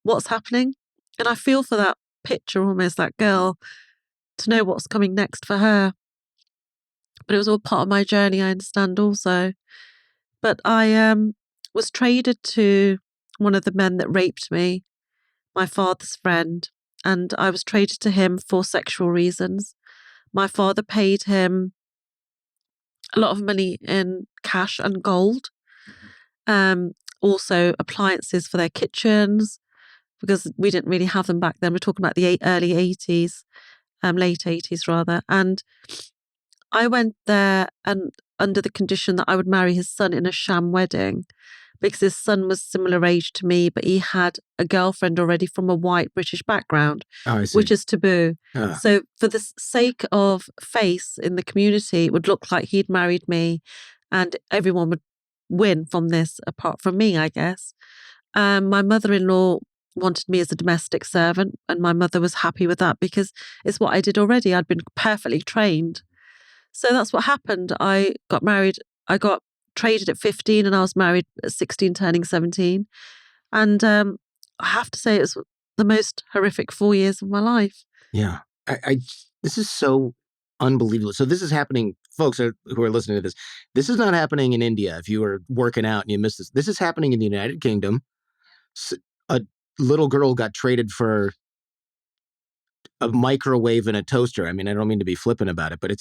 what's happening. And I feel for that picture, almost that girl, to know what's coming next for her. But it was all part of my journey, I understand also. But I was traded to one of the men that raped me, my father's friend, and I was traded to him for sexual reasons. My father paid him a lot of money in cash and gold. Also appliances for their kitchens, because we didn't really have them back then. We're talking about the early 80s, late 80s rather. And I went there and under the condition that I would marry his son in a sham wedding. because his son was similar age to me, but he had a girlfriend already from a white British background, which is taboo. So for the sake of face in the community, it would look like he'd married me and everyone would win from this apart from me, I guess. My mother-in-law wanted me as a domestic servant, and my mother was happy with that because it's what I did already. I'd been perfectly trained. So that's what happened. I got married. I got traded at 15 and I was married at 16, turning 17. And I have to say it was the most horrific 4 years of my life. Yeah. This is so unbelievable. So this is happening, folks who are listening to this. This is not happening in India. If you were working out and you missed this, this is happening in the United Kingdom. A little girl got traded for a microwave and a toaster. I mean, I don't mean to be flippant about it, but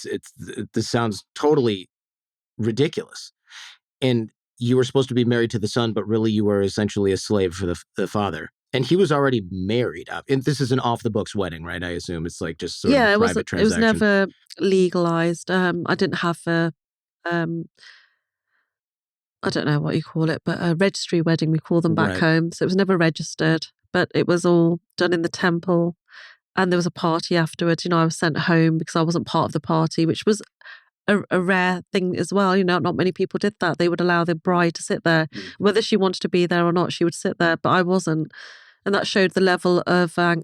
this sounds totally ridiculous. And you were supposed to be married to the son, but really you were essentially a slave for the father. And he was already married. And this is an off-the-books wedding, right? I assume it's like just sort of a private transaction. It was never legalized. I didn't have I don't know what you call it, but a registry wedding, we call them back home. So it was never registered, but it was all done in the temple. And there was a party afterwards. I was sent home because I wasn't part of the party, which was a rare thing as well. Not many people did that. They would allow the bride to sit there. Whether she wanted to be there or not, she would sit there, but I wasn't. And that showed the level of the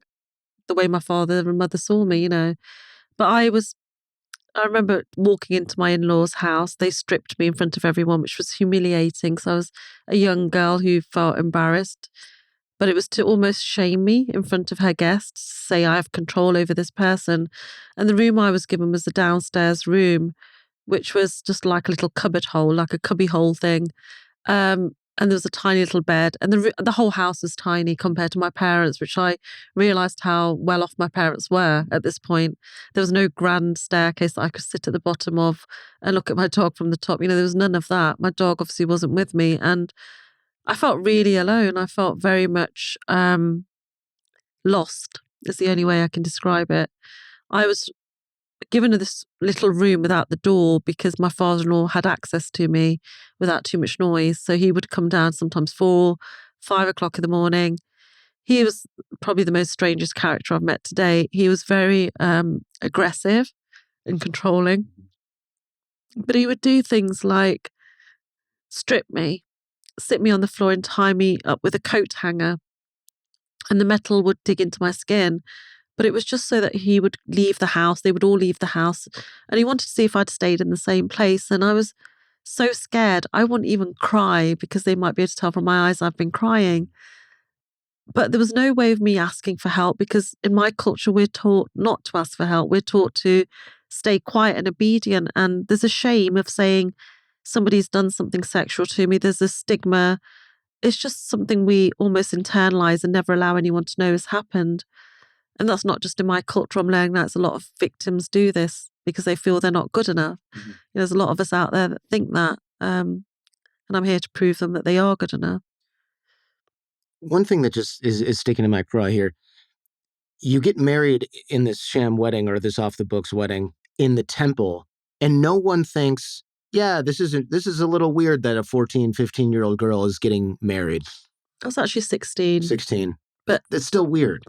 way my father and mother saw me, But I remember walking into my in-laws' house. They stripped me in front of everyone, which was humiliating. So I was a young girl who felt embarrassed. But it was to almost shame me in front of her guests, say I have control over this person. And the room I was given was the downstairs room, which was just like a little cupboard hole, like a cubby hole thing. And there was a tiny little bed. And the whole house was tiny compared to my parents, which I realised how well off my parents were at this point. There was no grand staircase that I could sit at the bottom of and look at my dog from the top. There was none of that. My dog obviously wasn't with me. And I felt really alone. I felt very much lost, is the only way I can describe it. I was given this little room without the door because my father-in-law had access to me without too much noise. So he would come down sometimes 4, 5 o'clock in the morning. He was probably the most strangest character I've met today. He was very aggressive and controlling. But he would do things like strip me, sit me on the floor and tie me up with a coat hanger. And the metal would dig into my skin. But it was just so that he would leave the house. They would all leave the house. And he wanted to see if I'd stayed in the same place. And I was so scared. I wouldn't even cry because they might be able to tell from my eyes I've been crying. But there was no way of me asking for help because in my culture, we're taught not to ask for help. We're taught to stay quiet and obedient. And there's a shame of saying somebody's done something sexual to me. There's a stigma. It's just something we almost internalize and never allow anyone to know has happened. And that's not just in my culture. I'm learning that a lot of victims do this because they feel they're not good enough. There's a lot of us out there that think that. And I'm here to prove them that they are good enough. One thing that just is sticking in my craw here, you get married in this sham wedding or this off-the-books wedding in the temple, and no one thinks, yeah, this is a little weird that a 14, 15-year-old girl is getting married. I was actually 16. 16. But it's still weird.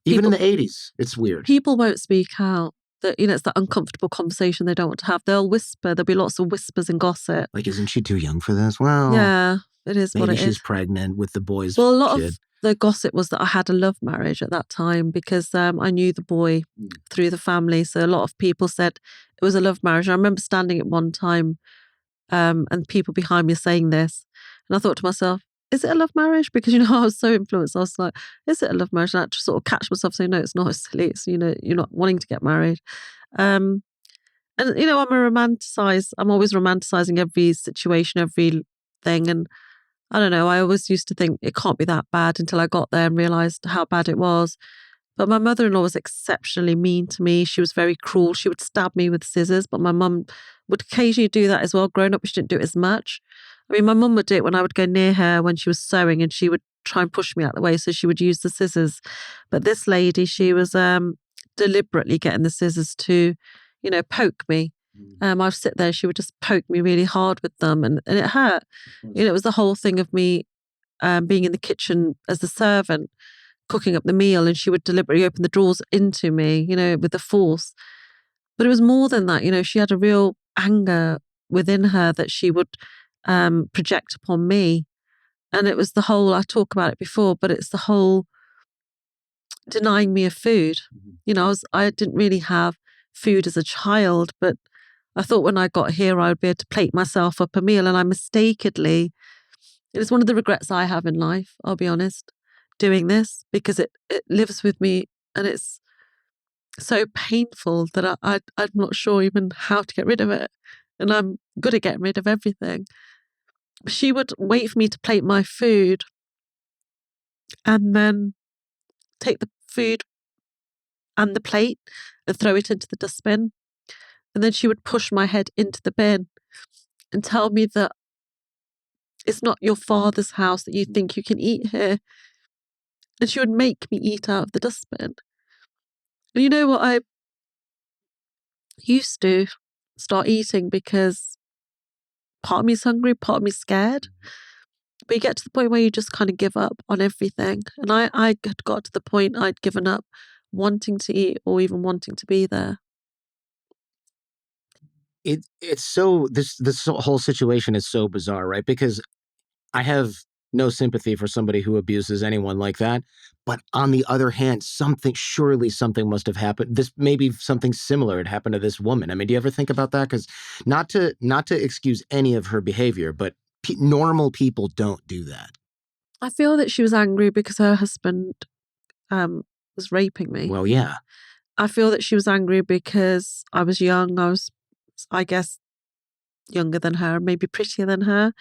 Even in the 80s, it's weird. People won't speak out. That it's that uncomfortable conversation they don't want to have. They'll whisper. There'll be lots of whispers and gossip. Like, isn't she too young for this? Well, yeah, it is what it is. Maybe she's pregnant with the boy's Well, a lot kid. of the gossip was that I had a love marriage at that time because I knew the boy through the family. So a lot of people said it was a love marriage. And I remember standing at one time and people behind me saying this. And I thought to myself, is it a love marriage? Because, I was so influenced. I was like, is it a love marriage? And I had to sort of catch myself saying, no, it's not. It's silly. It's, you're not wanting to get married. And, I'm I'm always romanticizing every situation, everything. And I don't know, I always used to think it can't be that bad until I got there and realized how bad it was. But my mother-in-law was exceptionally mean to me. She was very cruel. She would stab me with scissors, but my mum would occasionally do that as well. Growing up, she didn't do it as much. I mean, my mum would do it when I would go near her when she was sewing and she would try and push me out of the way. So she would use the scissors. But this lady, she was deliberately getting the scissors to, poke me. I would sit there, she would just poke me really hard with them, and it hurt. It was the whole thing of me being in the kitchen as the servant, cooking up the meal, and she would deliberately open the drawers into me, with the force. But it was more than that. She had a real anger within her that she would project upon me. And it was the whole, I talk about it before, but it's the whole denying me of food. I didn't really have food as a child, but I thought when I got here, I would be able to plate myself up a meal. And I mistakenly, it is one of the regrets I have in life, I'll be honest, doing this, because it lives with me, and it's so painful that I'm not sure even how to get rid of it. And I'm good at getting rid of everything. She would wait for me to plate my food and then take the food and the plate and throw it into the dustbin. And then she would push my head into the bin and tell me that it's not your father's house, that you think you can eat here. And she would make me eat out of the dustbin. And you know what? I used to start eating because part of me is hungry, part of me is scared. But you get to the point where you just kind of give up on everything. And I had got to the point I'd given up wanting to eat or even wanting to be there. It's so this whole situation is so bizarre, right? Because I have no sympathy for somebody who abuses anyone like that. But on the other hand, surely something must have happened. This maybe something similar had happened to this woman. I mean, do you ever think about that? Because not to excuse any of her behavior, but normal people don't do that. I feel that she was angry because her husband was raping me. Well, yeah. I feel that she was angry because I was young. I guess, younger than her, maybe prettier than her.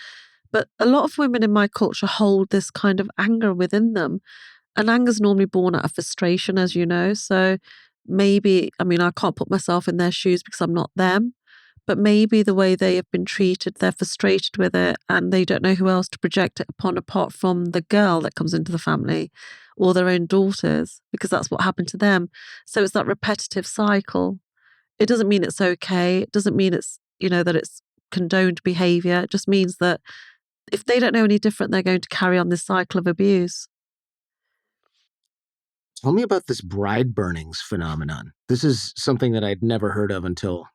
But a lot of women in my culture hold this kind of anger within them. And anger's normally born out of frustration, as you know. So maybe, I can't put myself in their shoes because I'm not them. But maybe the way they have been treated, they're frustrated with it and they don't know who else to project it upon apart from the girl that comes into the family or their own daughters, because that's what happened to them. So it's that repetitive cycle. It doesn't mean it's okay. It doesn't mean it's, that it's condoned behavior. It just means that if they don't know any different, they're going to carry on this cycle of abuse. Tell me about this bride burnings phenomenon. This is something that I'd never heard of until.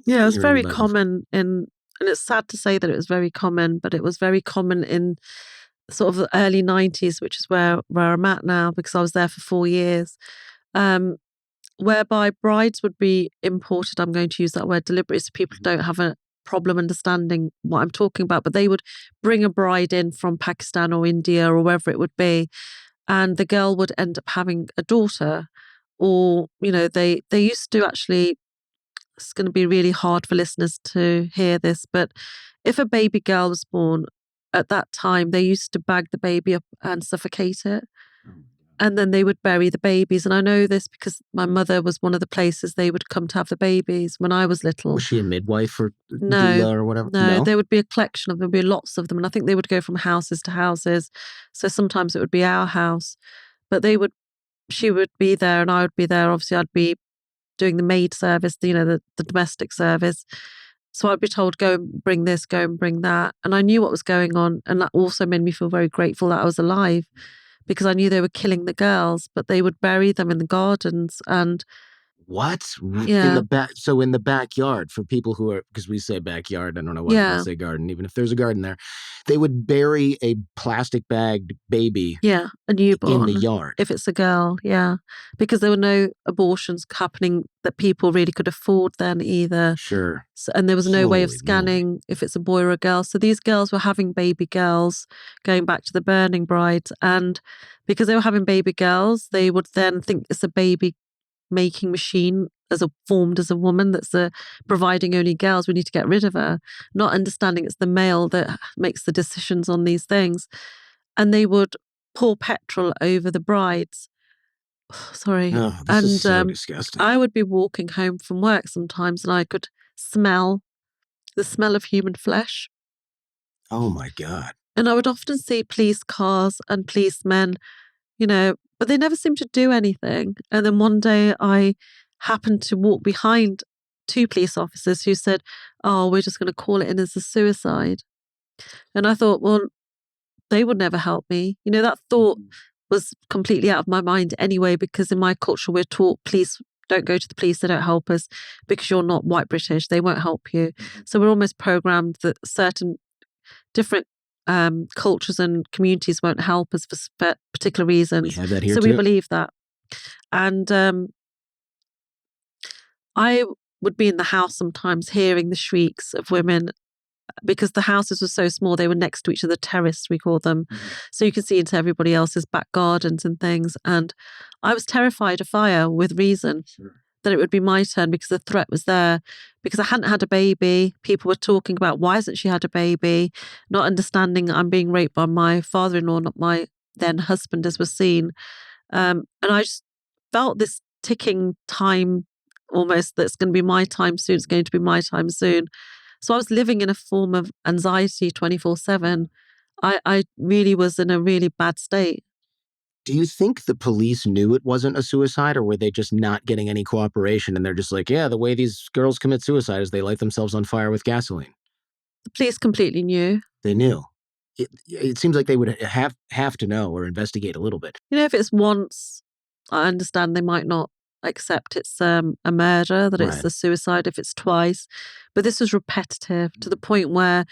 Yeah, it was very common and it's sad to say that it was very common, but it was very common in sort of the early 90s, which is where I'm at now, because I was there for 4 years, whereby brides would be imported. I'm going to use that word deliberately so people don't have a problem understanding what I'm talking about, but they would bring a bride in from Pakistan or India or wherever it would be, and the girl would end up having a daughter, or, they used to actually. It's going to be really hard for listeners to hear this, but if a baby girl was born at that time, they used to bag the baby up and suffocate it. And then they would bury the babies. And I know this because my mother was one of the places they would come to have the babies when I was little. Was she a midwife or doula or whatever? No, there would be a collection of them. There'd be lots of them. And I think they would go from houses to houses. So sometimes it would be our house. But she would be there and I would be there. Obviously, I'd be doing the maid service, the domestic service. So I'd be told, go and bring this, go and bring that. And I knew what was going on. And that also made me feel very grateful that I was alive, because I knew they were killing the girls, but they would bury them in the gardens. And what? Yeah. In the back? So in the backyard, for people who are, because we say backyard, I don't know why I say garden, even if there's a garden there, they would bury a plastic bagged baby. Yeah, a newborn. In the yard. If it's a girl, yeah. Because there were no abortions happening that people really could afford then either. Sure. So, and there was no way of scanning if it's a boy or a girl. So these girls were having baby girls, going back to the burning brides. And because they were having baby girls, they would then think it's a baby making machine formed as a woman that's providing only girls. We need to get rid of her, not understanding it's the male that makes the decisions on these things. And they would pour petrol over the brides. Sorry. Oh, this is so disgusting. I would be walking home from work sometimes and I could smell the smell of human flesh. Oh my God. And I would often see police cars and policemen, but they never seemed to do anything. And then one day I happened to walk behind 2 police officers who said, "Oh, we're just going to call it in as a suicide." And I thought, well, they would never help me. That thought was completely out of my mind anyway, because in my culture, we're taught police don't go to the police, they don't help us because you're not white British, they won't help you. So we're almost programmed that certain different cultures and communities won't help us for particular reasons. We have that here so too. we believe that. And I would be in the house sometimes hearing the shrieks of women, because the houses were so small, they were next to each other, terraces we call them. So you can see into everybody else's back gardens and things. And I was terrified of fire with reason. That it would be my turn, because the threat was there, because I hadn't had a baby. People were talking about, why hasn't she had a baby? Not understanding I'm being raped by my father-in-law, not my then husband, as was seen. And I just felt this ticking time, almost, that's going to be my time soon. It's going to be my time soon. So I was living in a form of anxiety 24/7. I really was in a really bad state. Do you think the police knew it wasn't a suicide, or were they just not getting any cooperation and they're just like, yeah, the way these girls commit suicide is they light themselves on fire with gasoline? The police completely knew. They knew. It seems like they would have to know or investigate a little bit. If it's once, I understand they might not accept it's a murder, that it's Right. a suicide if it's twice. But this was repetitive to the point where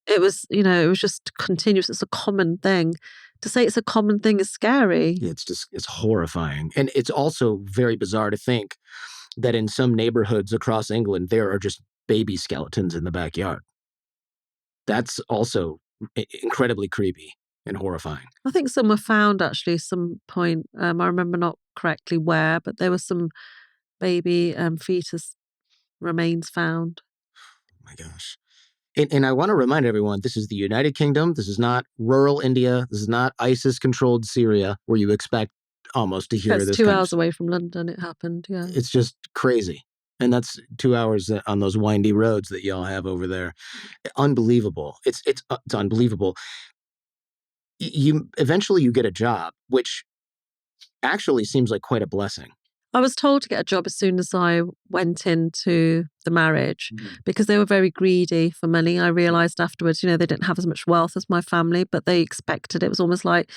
it was, it was just continuous. It's a common thing. To say it's a common thing is scary. Yeah, it's horrifying. And it's also very bizarre to think that in some neighborhoods across England, there are just baby skeletons in the backyard. That's also incredibly creepy and horrifying. I think some were found actually some point. I remember not correctly where, but there was some baby fetus remains found. Oh my gosh. And I want to remind everyone, this is the United Kingdom. This is not rural India. This is not ISIS-controlled Syria, where you expect almost to hear It's this 2 kind of hours away from London. It happened. Yeah. It's just crazy. And that's 2 hours on those windy roads that y'all have over there. Unbelievable. It's unbelievable. You eventually you get a job, which actually seems like quite a blessing. I was told to get a job as soon as I went into the marriage, because they were very greedy for money. I realized afterwards, they didn't have as much wealth as my family, but they expected it. It was almost like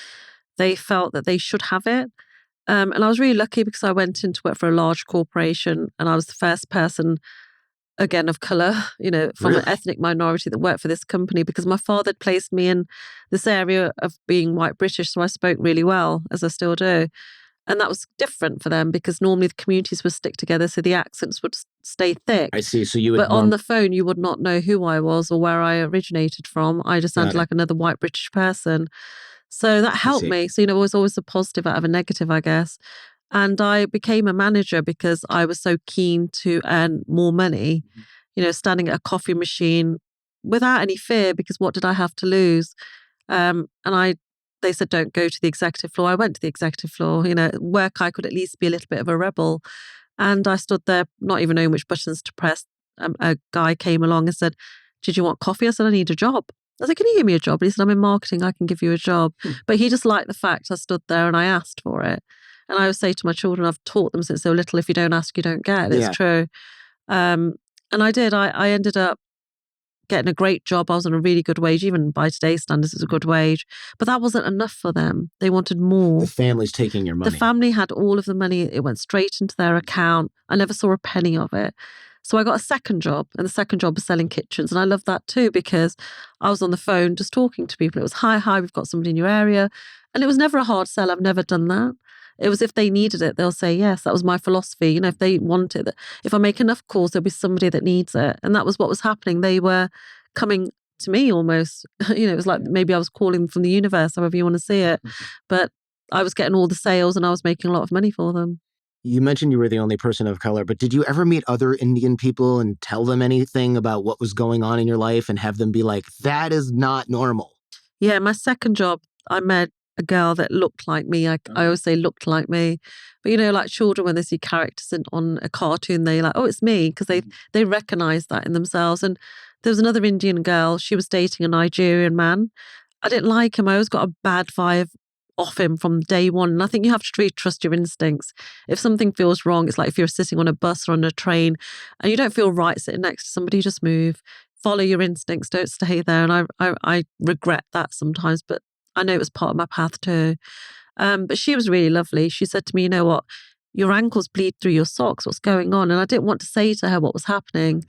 they felt that they should have it. And I was really lucky, because I went in to work for a large corporation, and I was the first person, again, of color, from Really? an ethnic minority that worked for this company, because my father had placed me in this area of being white British. So I spoke really well, as I still do. And that was different for them, because normally the communities would stick together, so the accents would stay thick. I see. So you would But on the phone, you would not know who I was or where I originated from. I just sounded it. like another white British person. So that helped see. me. So, it was always a positive out of a negative, I guess. And I became a manager because I was so keen to earn more money, standing at a coffee machine without any fear, because what did I have to lose? They said, don't go to the executive floor. I went to the executive floor, work I could at least be a little bit of a rebel. And I stood there, not even knowing which buttons to press. A guy came along and said, did you want coffee? I said, I need a job. I said, can you give me a job? And he said, I'm in marketing, I can give you a job. But he just liked the fact I stood there and I asked for it. And I would say to my children, I've taught them since they were little, if you don't ask, you don't get. It's true. And I did. I ended up getting a great job. I was on a really good wage. Even by today's standards, it's a good wage. But that wasn't enough for them. They wanted more. The family's taking your money. The family had all of the money. It went straight into their account. I never saw a penny of it. So I got a second job, and the second job was selling kitchens. And I loved that too, because I was on the phone just talking to people. It was, hi, we've got somebody in your area. And it was never a hard sell. I've never done that. It was, if they needed it, they'll say yes. That was my philosophy. If they want it, if I make enough calls, there'll be somebody that needs it. And that was what was happening. They were coming to me almost. It was like maybe I was calling from the universe, however you want to see it. But I was getting all the sales and I was making a lot of money for them. You mentioned you were the only person of color, but did you ever meet other Indian people and tell them anything about what was going on in your life and have them be like, that is not normal? Yeah, my second job, I met a girl that looked like me. I always say looked like me. But, like children, when they see characters on a cartoon, they're like, oh, it's me, because they recognize that in themselves. And there was another Indian girl. She was dating a Nigerian man. I didn't like him. I always got a bad vibe off him from day one. And I think you have to really trust your instincts. If something feels wrong, it's like if you're sitting on a bus or on a train and you don't feel right sitting next to somebody, just move. Follow your instincts. Don't stay there. And I regret that sometimes, but I know it was part of my path too. But she was really lovely. She said to me, you know what? Your ankles bleed through your socks. What's going on? And I didn't want to say to her what was happening.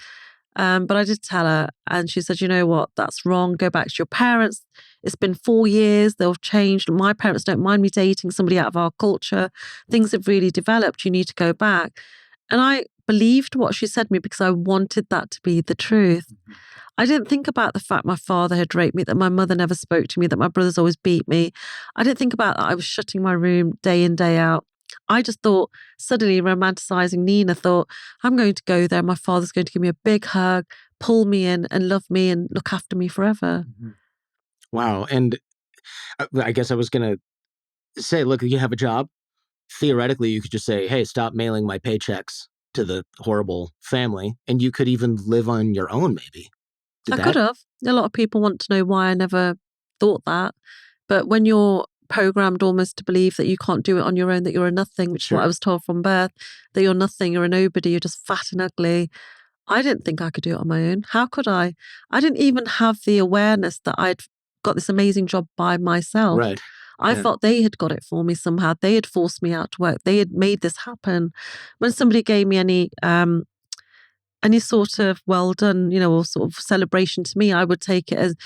But I did tell her, and she said, you know what, that's wrong. Go back to your parents. It's been 4 years. They've changed. My parents don't mind me dating somebody out of our culture. Things have really developed. You need to go back. And I believed what she said to me because I wanted that to be the truth. Mm-hmm. I didn't think about the fact my father had raped me, that my mother never spoke to me, that my brothers always beat me. I didn't think about that I was shutting my room day in, day out. I just thought, suddenly romanticizing Nina, thought, I'm going to go there. My father's going to give me a big hug, pull me in and love me and look after me forever. Mm-hmm. Wow. And I guess I was going to say, look, you have a job. Theoretically, you could just say, hey, stop mailing my paychecks to the horrible family. And you could even live on your own, maybe. I could have. A lot of people want to know why I never thought that. But when you're programmed almost to believe that you can't do it on your own, that you're a nothing, which is what I was told from birth, that you're nothing, you're a nobody, you're just fat and ugly. I didn't think I could do it on my own. How could I? I didn't even have the awareness that I'd got this amazing job by myself. Right. I felt they had got it for me somehow. They had forced me out to work. They had made this happen. When somebody gave me any sort of well done, or sort of celebration to me, I would take it as,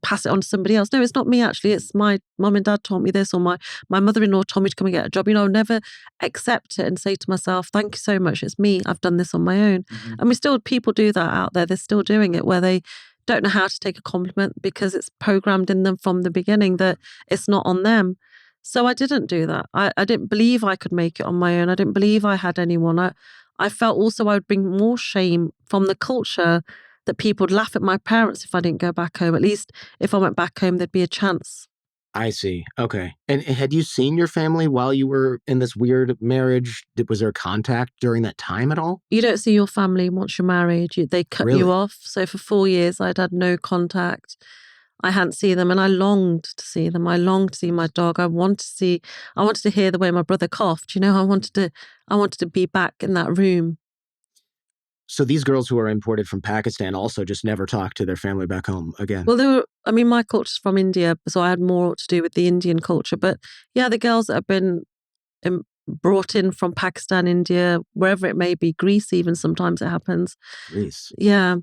pass it on to somebody else. No, it's not me actually. It's my mum and dad taught me this, or my mother-in-law told me to come and get a job. I'll never accept it and say to myself, thank you so much. It's me. I've done this on my own. Mm-hmm. And people do that out there. They're still doing it where they don't know how to take a compliment because it's programmed in them from the beginning that it's not on them. So I didn't do that. I didn't believe I could make it on my own. I didn't believe I had anyone. I felt also I would bring more shame from the culture, that people would laugh at my parents if I didn't go back home. At least if I went back home, there'd be a chance. I see. Okay. And had you seen your family while you were in this weird marriage? Was there contact during that time at all? You don't see your family once you're married. They cut you off. So for 4 years, I'd had no contact. I hadn't seen them, and I longed to see them. I longed to see my dog. I wanted to hear the way my brother coughed. I wanted to be back in that room. So these girls who are imported from Pakistan also just never talked to their family back home again? Well, my culture's from India, so I had more to do with the Indian culture. But yeah, the girls that have been brought in from Pakistan, India, wherever it may be, Greece even, sometimes it happens. Greece. Yeah,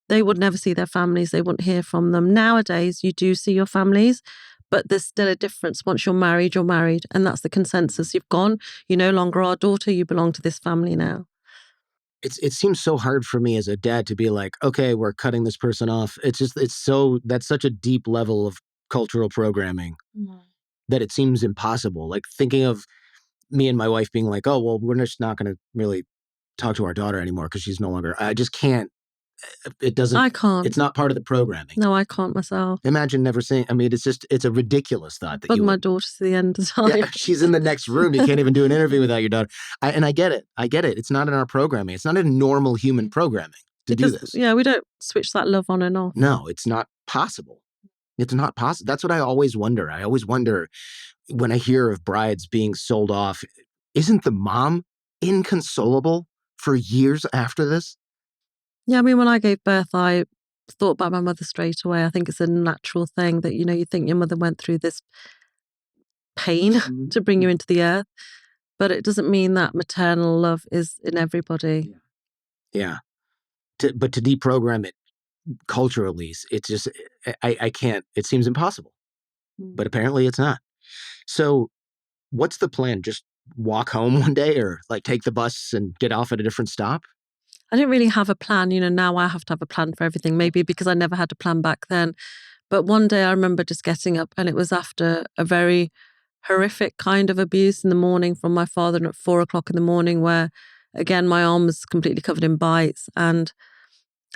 they would never see their families. They wouldn't hear from them. Nowadays, you do see your families, but there's still a difference. Once you're married, and that's the consensus. You've gone, you're no longer our daughter, you belong to this family now. It seems so hard for me as a dad to be like, okay, we're cutting this person off. That's such a deep level of cultural programming that it seems impossible. Like thinking of me and my wife being like, oh, well, we're just not going to really talk to our daughter anymore because she's no longer, I just can't. I can't. It's not part of the programming. No, I can't myself. Imagine never seeing, it's a ridiculous thought that my daughter to the end of time. Yeah, she's in the next room. You can't even do an interview without your daughter. I get it. It's not in our programming. It's not in normal human programming to do this. Yeah, we don't switch that love on and off. No, it's not possible. It's not possible. That's what I always wonder. I always wonder when I hear of brides being sold off, isn't the mom inconsolable for years after this? Yeah, when I gave birth, I thought about my mother straight away. I think it's a natural thing that, you think your mother went through this pain to bring you into the earth, but it doesn't mean that maternal love is in everybody. Yeah. But to deprogram it culturally, it's just, I can't, it seems impossible, but apparently it's not. So what's the plan? Just walk home one day or like take the bus and get off at a different stop? I didn't really have a plan. Now I have to have a plan for everything, maybe because I never had a plan back then. But one day I remember just getting up, and it was after a very horrific kind of abuse in the morning from my father at 4 o'clock in the morning, where, again, my arm was completely covered in bites. And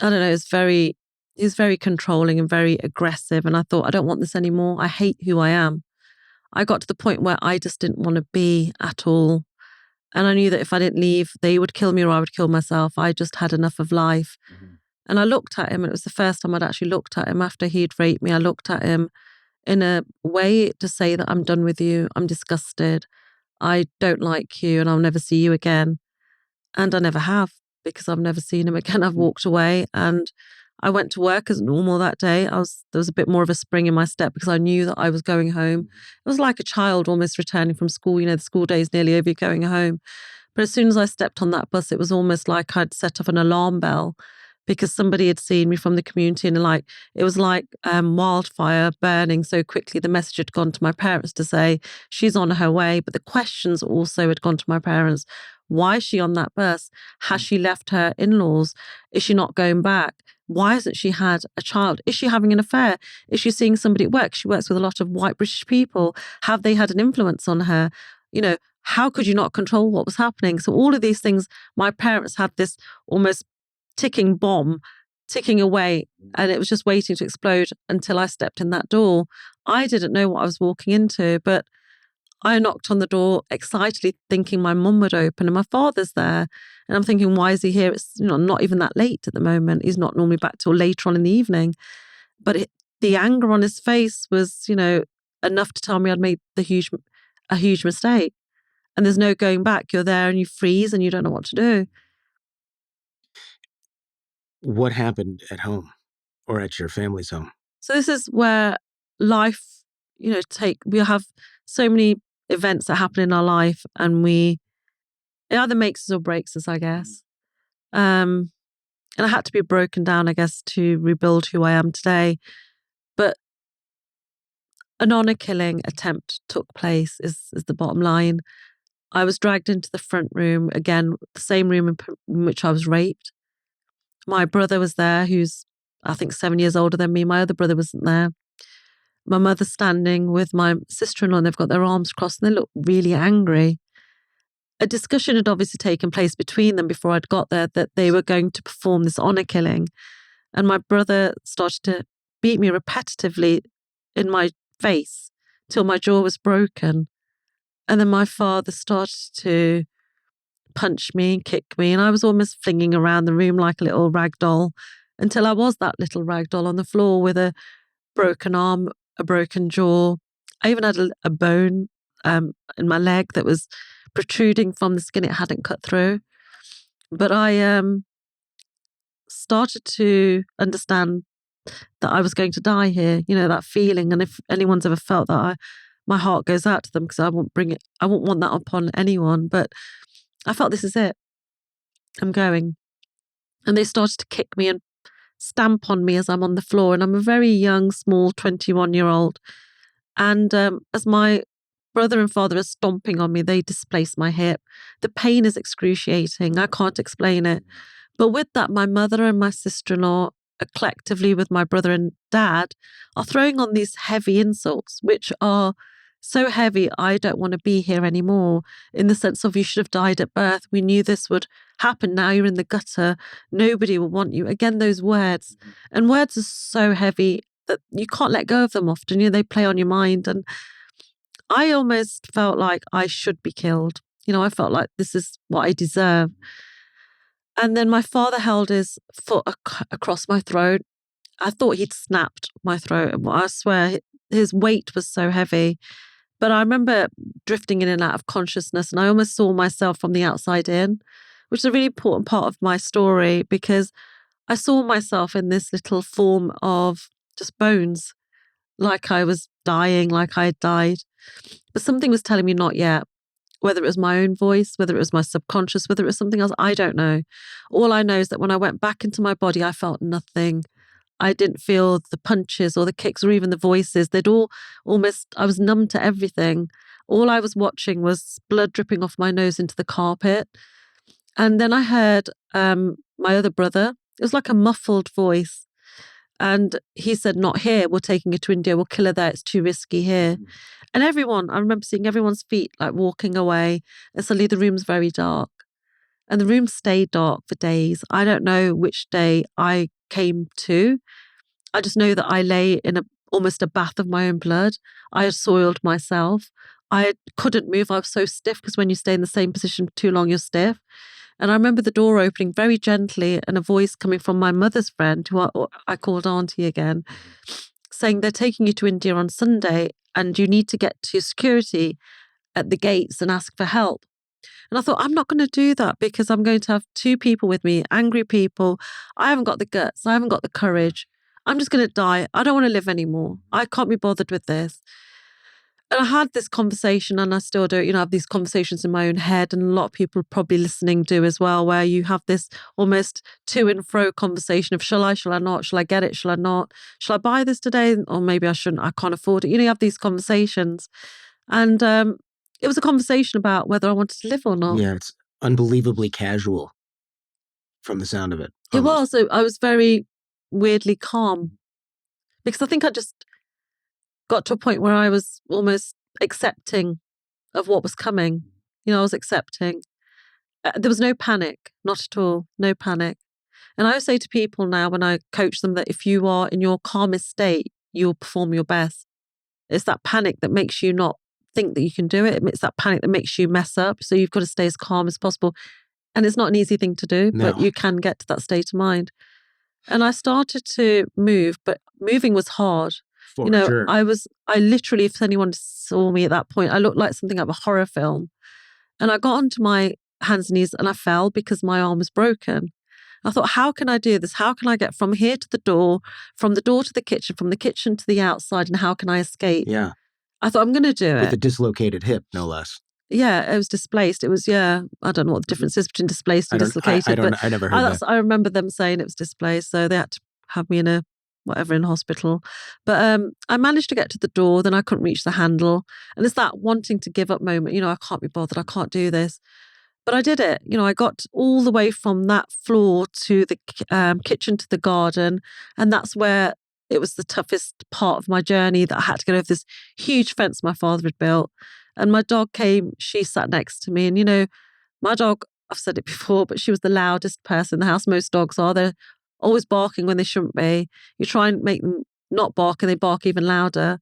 I don't know, he was very controlling and very aggressive. And I thought, I don't want this anymore. I hate who I am. I got to the point where I just didn't want to be at all. And I knew that if I didn't leave, they would kill me or I would kill myself. I just had enough of life. Mm-hmm. And I looked at him, and it was the first time I'd actually looked at him after he'd raped me. I looked at him in a way to say that I'm done with you, I'm disgusted, I don't like you, and I'll never see you again. And I never have, because I've never seen him again. I've walked away, and I went to work as normal that day. There was a bit more of a spring in my step because I knew that I was going home. It was like a child almost returning from school. The school day is nearly over, you're going home. But as soon as I stepped on that bus, it was almost like I'd set off an alarm bell, because somebody had seen me from the community, and it was like wildfire burning so quickly. The message had gone to my parents to say she's on her way, but the questions also had gone to my parents. Why is she on that bus? Has she left her in-laws? Is she not going back? Why hasn't she had a child? Is she having an affair? Is she seeing somebody at work? She works with a lot of white British people. Have they had an influence on her? How could you not control what was happening? So all of these things, my parents had this almost ticking bomb ticking away, and it was just waiting to explode until I stepped in that door. I didn't know what I was walking into, but I knocked on the door excitedly thinking my mum would open, and my father's there. And I'm thinking, why is he here? It's not even that late at the moment. He's not normally back till later on in the evening. But the anger on his face was, enough to tell me I'd made a huge mistake. And there's no going back. You're there and you freeze and you don't know what to do. What happened at home or at your family's home? So this is where life, we have so many events that happen in our life, and it either makes us or breaks us, I guess. And I had to be broken down, I guess, to rebuild who I am today. But an honor killing attempt took place is the bottom line. I was dragged into the front room, again, the same room in which I was raped. My brother was there, who's, I think, 7 years older than me. My other brother wasn't there. My mother's standing with my sister-in-law, and they've got their arms crossed, and they look really angry. A discussion had obviously taken place between them before I'd got there that they were going to perform this honor killing. And my brother started to beat me repetitively in my face till my jaw was broken. And then my father started to punch me and kick me, and I was almost flinging around the room like a little rag doll, until I was that little rag doll on the floor with a broken arm, a broken jaw. I even had a bone in my leg that was protruding from the skin it hadn't cut through. But I started to understand that I was going to die here, that feeling. And if anyone's ever felt that, my heart goes out to them, because I won't want that upon anyone. But I felt, this is it. I'm going. And they started to kick me and stamp on me as I'm on the floor. And I'm a very young, small 21-year-old. And as my brother and father are stomping on me, they displace my hip. The pain is excruciating. I can't explain it. But with that, my mother and my sister-in-law, collectively with my brother and dad, are throwing on these heavy insults, which are so heavy, I don't want to be here anymore, in the sense of, you should have died at birth. We knew this would happen. Now you're in the gutter. Nobody will want you. Again, those words. And words are so heavy that you can't let go of them often. They play on your mind. And I almost felt like I should be killed. I felt like this is what I deserve. And then my father held his foot across my throat. I thought he'd snapped my throat. I swear, his weight was so heavy. But I remember drifting in and out of consciousness, and I almost saw myself from the outside in, which is a really important part of my story, because I saw myself in this little form of just bones, like I was dying, like I had died. But something was telling me not yet. Whether it was my own voice, whether it was my subconscious, whether it was something else, I don't know. All I know is that when I went back into my body, I felt nothing. I didn't feel the punches or the kicks or even the voices. They'd all I was numb to everything. All I was watching was blood dripping off my nose into the carpet. And then I heard my other brother. It was like a muffled voice. And he said, "Not here. We're taking her to India. We'll kill her there. It's too risky here." And I remember seeing everyone's feet like walking away. And suddenly the room's very dark. And the room stayed dark for days. I don't know which day I came to. I just know that I lay in almost a bath of my own blood. I had soiled myself. I couldn't move. I was so stiff, because when you stay in the same position for too long, you're stiff. And I remember the door opening very gently, and a voice coming from my mother's friend, who I called Auntie again, saying they're taking you to India on Sunday and you need to get to security at the gates and ask for help. And I thought, I'm not going to do that because I'm going to have 2 people with me, angry people. I haven't got the guts. I haven't got the courage. I'm just going to die. I don't want to live anymore. I can't be bothered with this. And I had this conversation, and I still do, I have these conversations in my own head, and a lot of people probably listening do as well, where you have this almost to and fro conversation of shall I not, shall I get it, shall I not, shall I buy this today, or maybe I shouldn't, I can't afford it. You have these conversations. And it was a conversation about whether I wanted to live or not. Yeah, it's unbelievably casual from the sound of it. It was. So I was very weirdly calm because I think I just got to a point where I was almost accepting of what was coming. I was accepting. There was no panic, not at all, no panic. And I always say to people now when I coach them that if you are in your calmest state, you'll perform your best. It's that panic that makes you not think that you can do it. It's that panic that makes you mess up. So you've got to stay as calm as possible. And it's not an easy thing to do, but you can get to that state of mind. And I started to move, but moving was hard. Sure. I literally, if anyone saw me at that point, I looked like something out of a horror film. And I got onto my hands and knees and I fell because my arm was broken. I thought, how can I do this? How can I get from here to the door, from the door to the kitchen, from the kitchen to the outside, and how can I escape? Yeah. I thought, I'm going to do it. With a dislocated hip, no less. Yeah, it was displaced. It was, I don't know what the difference is between displaced and dislocated. I never heard that. I remember them saying it was displaced, so they had to have me in hospital. But I managed to get to the door, then I couldn't reach the handle. And it's that wanting to give up moment, I can't be bothered, I can't do this. But I did it. I got all the way from that floor to the kitchen to the garden. And that's where it was the toughest part of my journey, that I had to get over this huge fence my father had built. And my dog came, she sat next to me. And, my dog, I've said it before, but she was the loudest person in the house. Most dogs are. They're always barking when they shouldn't be. You try and make them not bark and they bark even louder.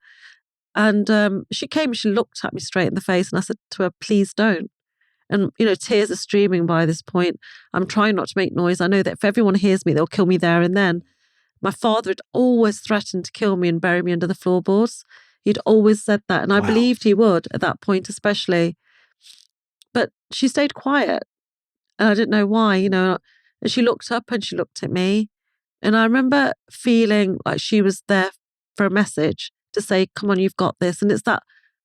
And she came and she looked at me straight in the face and I said to her, please don't. And, tears are streaming by this point. I'm trying not to make noise. I know that if everyone hears me, they'll kill me there and then. My father had always threatened to kill me and bury me under the floorboards. He'd always said that. And I believed he would at that point, especially. But she stayed quiet. And I didn't know why, And she looked up and she looked at me. And I remember feeling like she was there for a message to say, come on, you've got this. And it's that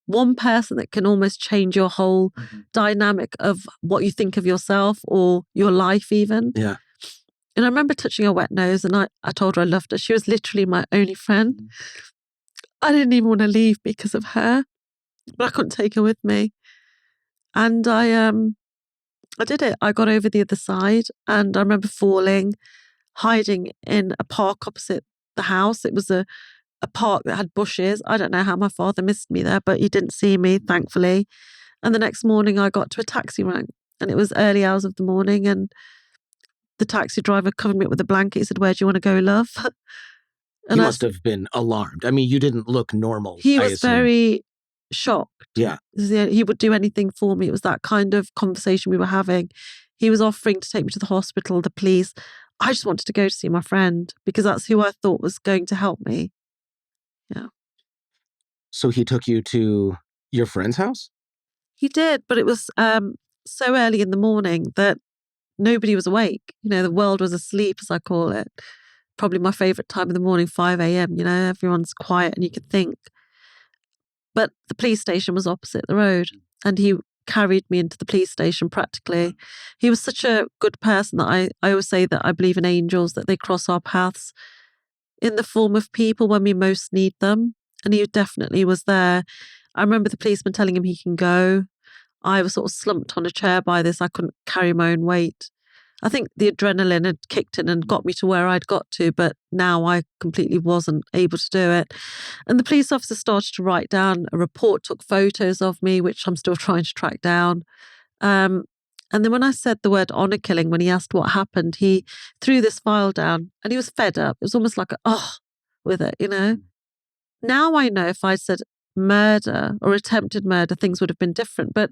one person that can almost change your whole dynamic of what you think of yourself or your life even. Yeah. And I remember touching her wet nose and I told her I loved her. She was literally my only friend. I didn't even want to leave because of her, but I couldn't take her with me. And I did it. I got over the other side and I remember falling, hiding in a park opposite the house. It was a park that had bushes. I don't know how my father missed me there, but he didn't see me, thankfully. And the next morning I got to a taxi rank and it was early hours of the morning and the taxi driver covered me up with a blanket. He said, where do you want to go, love? And he must have been alarmed. I mean, you didn't look normal. He was very shocked. Yeah. He would do anything for me. It was that kind of conversation we were having. He was offering to take me to the hospital, the police. I just wanted to go to see my friend because that's who I thought was going to help me. Yeah. So he took you to your friend's house? He did, but it was so early in the morning that nobody was awake. The world was asleep, as I call it. Probably my favourite time in the morning, 5 a.m. Everyone's quiet and you can think. But the police station was opposite the road and he carried me into the police station practically. He was such a good person that I always say that I believe in angels, that they cross our paths in the form of people when we most need them. And he definitely was there. I remember the policeman telling him he can go. I was sort of slumped on a chair by this. I couldn't carry my own weight. I think the adrenaline had kicked in and got me to where I'd got to, but now I completely wasn't able to do it. And the police officer started to write down a report, took photos of me, which I'm still trying to track down. And then when I said the word honor killing, when he asked what happened, he threw this file down and he was fed up. It was almost like with it, Now I know if I'd said murder or attempted murder, things would have been different. But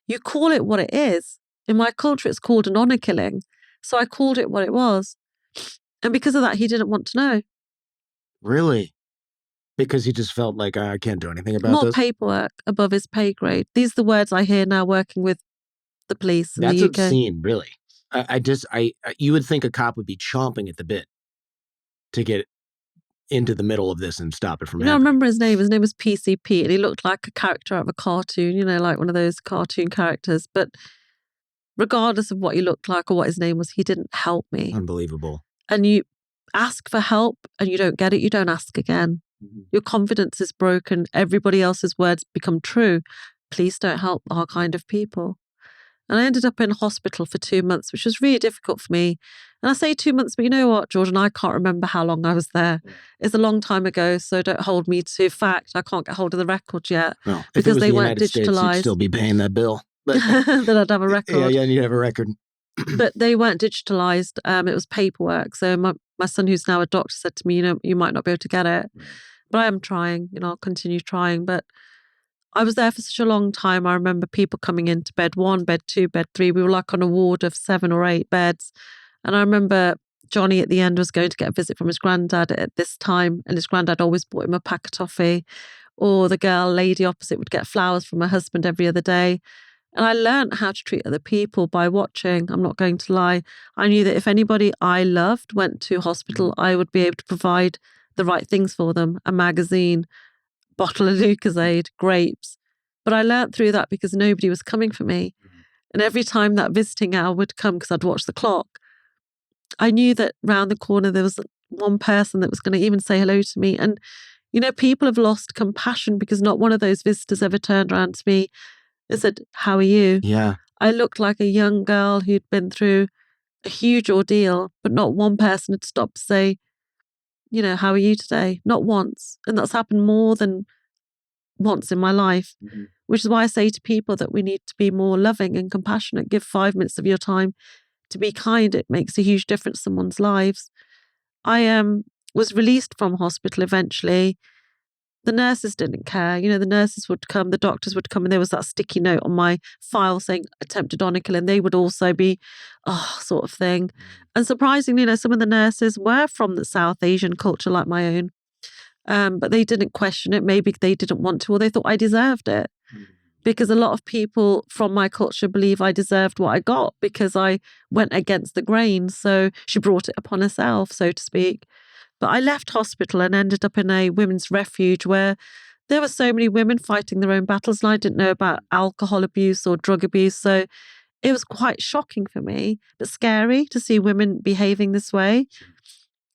you call it what it is. In my culture, it's called an honor killing. So I called it what it was. And because of that, he didn't want to know. Really? Because he just felt like, I can't do anything about More this. paperwork above his pay grade. These are the words I hear now working with the police in That's the UK. obscene, really. You would think a cop would be chomping at the bit to get into the middle of this and stop it from I happening. remember his name. His name was PCP, and he looked like a character out of a cartoon, like one of those cartoon characters. But regardless of what he looked like or what his name was, he didn't help me. Unbelievable. And you ask for help and you don't get it, you don't ask again. Your confidence is broken. Everybody else's words become true. Please don't help our kind of people. And I ended up in hospital for 2 months, which was really difficult for me. And I say 2 months, but you know what, Jordan? I can't remember how long I was there. It's a long time ago, so don't hold me to fact. I can't get hold of the records yet. Well, if because it was they the weren't United States, you'd digitalized. still be paying that bill. But Then I'd have a record. yeah, you'd have a record. But they weren't digitalized. It was paperwork. So my son, who's now a doctor, said to me, you might not be able to get it. But I am trying, I'll continue trying. But I was there for such a long time. I remember people coming into bed 1, bed 2, bed 3. We were like on a ward of 7 or 8 beds. And I remember Johnny at the end was going to get a visit from his granddad at this time. And his granddad always bought him a pack of toffee. Or the lady opposite would get flowers from her husband every other day. And I learned how to treat other people by watching. I'm not going to lie. I knew that if anybody I loved went to hospital, I would be able to provide the right things for them. A magazine, bottle of Lucozade, grapes. But I learnt through that because nobody was coming for me. And every time that visiting hour would come, because I'd watch the clock, I knew that round the corner there was one person that was going to even say hello to me. And, people have lost compassion because not one of those visitors ever turned around to me and said, "How are you?" Yeah. I looked like a young girl who'd been through a huge ordeal, but not one person had stopped to say, "How are you today?" Not once. And that's happened more than once in my life, which is why I say to people that we need to be more loving and compassionate. Give 5 minutes of your time to be kind. It makes a huge difference in someone's lives. I was released from hospital eventually. The nurses didn't care. The nurses would come, the doctors would come, and there was that sticky note on my file saying attempted honor, and they would also be, sort of thing. And surprisingly, some of the nurses were from the South Asian culture like my own. But they didn't question it. Maybe they didn't want to, or they thought I deserved it. Because a lot of people from my culture believe I deserved what I got because I went against the grain. So she brought it upon herself, so to speak. But I left hospital and ended up in a women's refuge where there were so many women fighting their own battles, and I didn't know about alcohol abuse or drug abuse. So it was quite shocking for me, but scary to see women behaving this way.